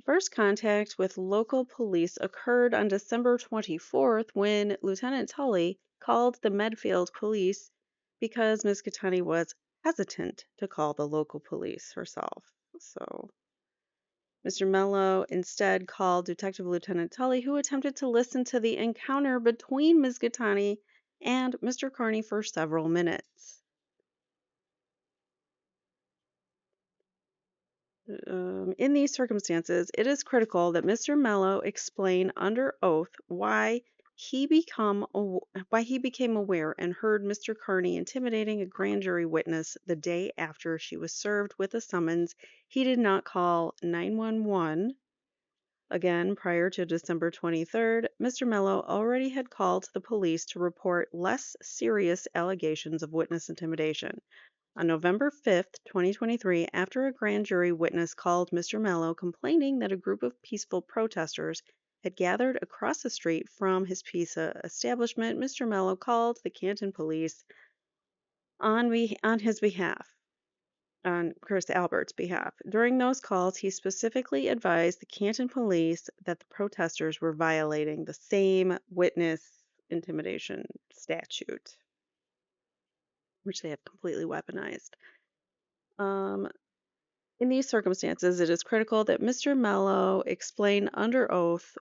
first contact with local police occurred on December 24th when Lieutenant Tully called the Medfield police because Ms. Gattani was hesitant to call the local police herself. So Mr. Mello instead called Detective Lieutenant Tully, who attempted to listen to the encounter between Ms. Gattani and Mr. Carney for several minutes. In these circumstances, it is critical that Mr. Mello explain under oath why he became aware and heard Mr. Carney intimidating a grand jury witness the day after she was served with a summons. He did not call 911. Again, prior to December 23rd, Mr. Mello already had called the police to report less serious allegations of witness intimidation. On November 5th, 2023, after a grand jury witness called Mr. Mello complaining that a group of peaceful protesters had gathered across the street from his pizza establishment, Mr. Mello called the Canton police on his behalf, on Chris Albert's behalf. During those calls, he specifically advised the Canton police that the protesters were violating the same witness intimidation statute, which they have completely weaponized. Um, in these circumstances, it is critical that Mr. Mello explain under oath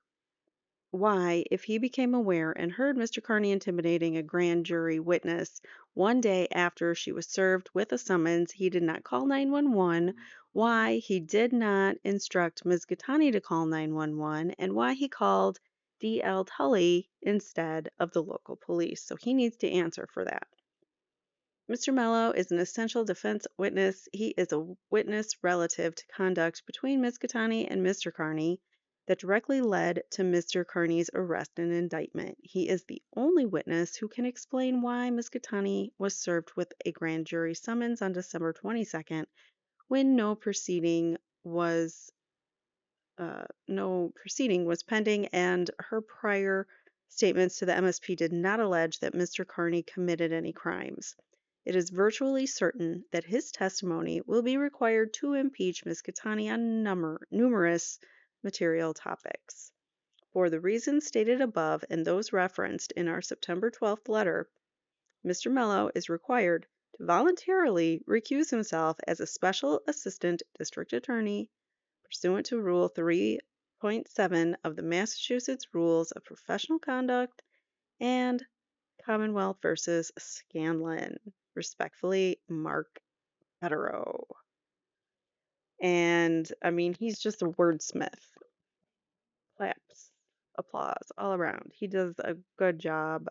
why, if he became aware and heard Mr. Carney intimidating a grand jury witness one day after she was served with a summons, he did not call 911, why he did not instruct Ms. Gattani to call 911, and why he called D.L. Tully instead of the local police. So he needs to answer for that. Mr. Mello is an essential defense witness. He is a witness relative to conduct between Ms. Gattani and Mr. Carney that directly led to Mr. Carney's arrest and indictment. He is the only witness who can explain why Ms. Gattani was served with a grand jury summons on December 22nd when no proceeding was pending, and her prior statements to the MSP did not allege that Mr. Carney committed any crimes. It is virtually certain that his testimony will be required to impeach Ms. Gattani on numerous material topics. For the reasons stated above and those referenced in our September 12th letter, Mr. Mello is required to voluntarily recuse himself as a special assistant district attorney pursuant to Rule 3.7 of the Massachusetts Rules of Professional Conduct and Commonwealth versus Scanlon. Respectfully, Mark Bederow. And I mean, he's just a wordsmith. Claps, applause all around. He does a good job.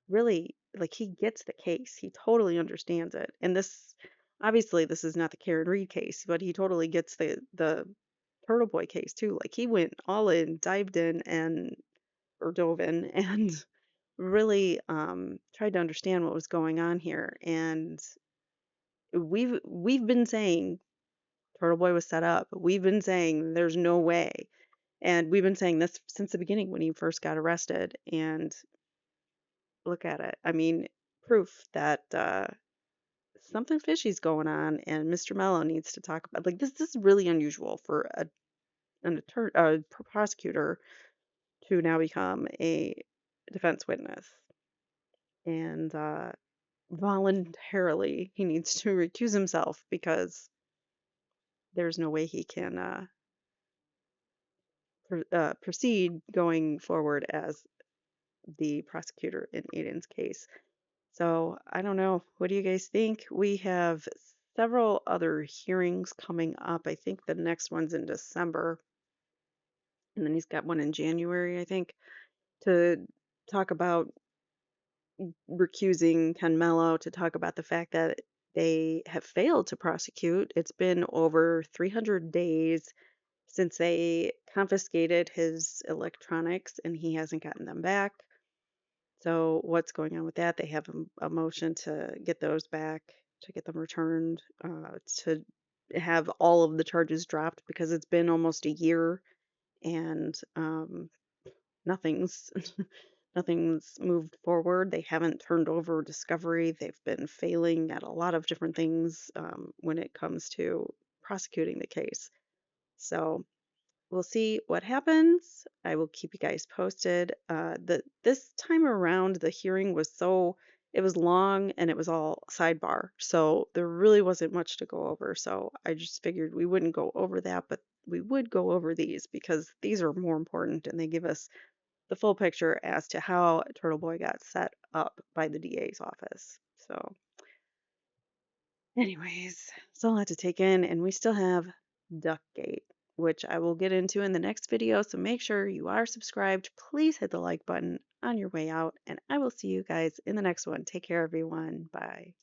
Really, like he gets the case. He totally understands it. And this, obviously, this is not the Karen Reed case, but he totally gets the Turtle Boy case too. Like he went all in, dived in, and or dove in, and really tried to understand what was going on here. And we've been saying Turtle Boy was set up. We've been saying there's no way. And we've been saying this since the beginning when he first got arrested. And look at it. I mean, proof that something fishy's going on, and Mr. Mello needs to talk about. Like this is really unusual for a prosecutor to now become a defense witness, and voluntarily he needs to recuse himself because there's no way he can proceed going forward as the prosecutor in Aiden's case. So I don't know. What do you guys think? We have several other hearings coming up. I think the next one's in December, and then he's got one in January, I think, to talk about recusing Ken Mello, to talk about the fact that they have failed to prosecute. It's been over 300 days since they confiscated his electronics and he hasn't gotten them back. So what's going on with that? They have a motion to get those back, to get them returned, to have all of the charges dropped because it's been almost a year and nothing's nothing's moved forward. They haven't turned over discovery. They've been failing at a lot of different things when it comes to prosecuting the case. So we'll see what happens. I will keep you guys posted. This time around, the hearing was it was long and it was all sidebar. So there really wasn't much to go over. So I just figured we wouldn't go over that, but we would go over these because these are more important and they give us the full picture as to how Turtle Boy got set up by the DA's office. So anyways, it's a lot to take in, and we still have Duckgate, which I will get into in the next video, so make sure you are subscribed. Please hit the like button on your way out, and I will see you guys in the next one. Take care, everyone. Bye.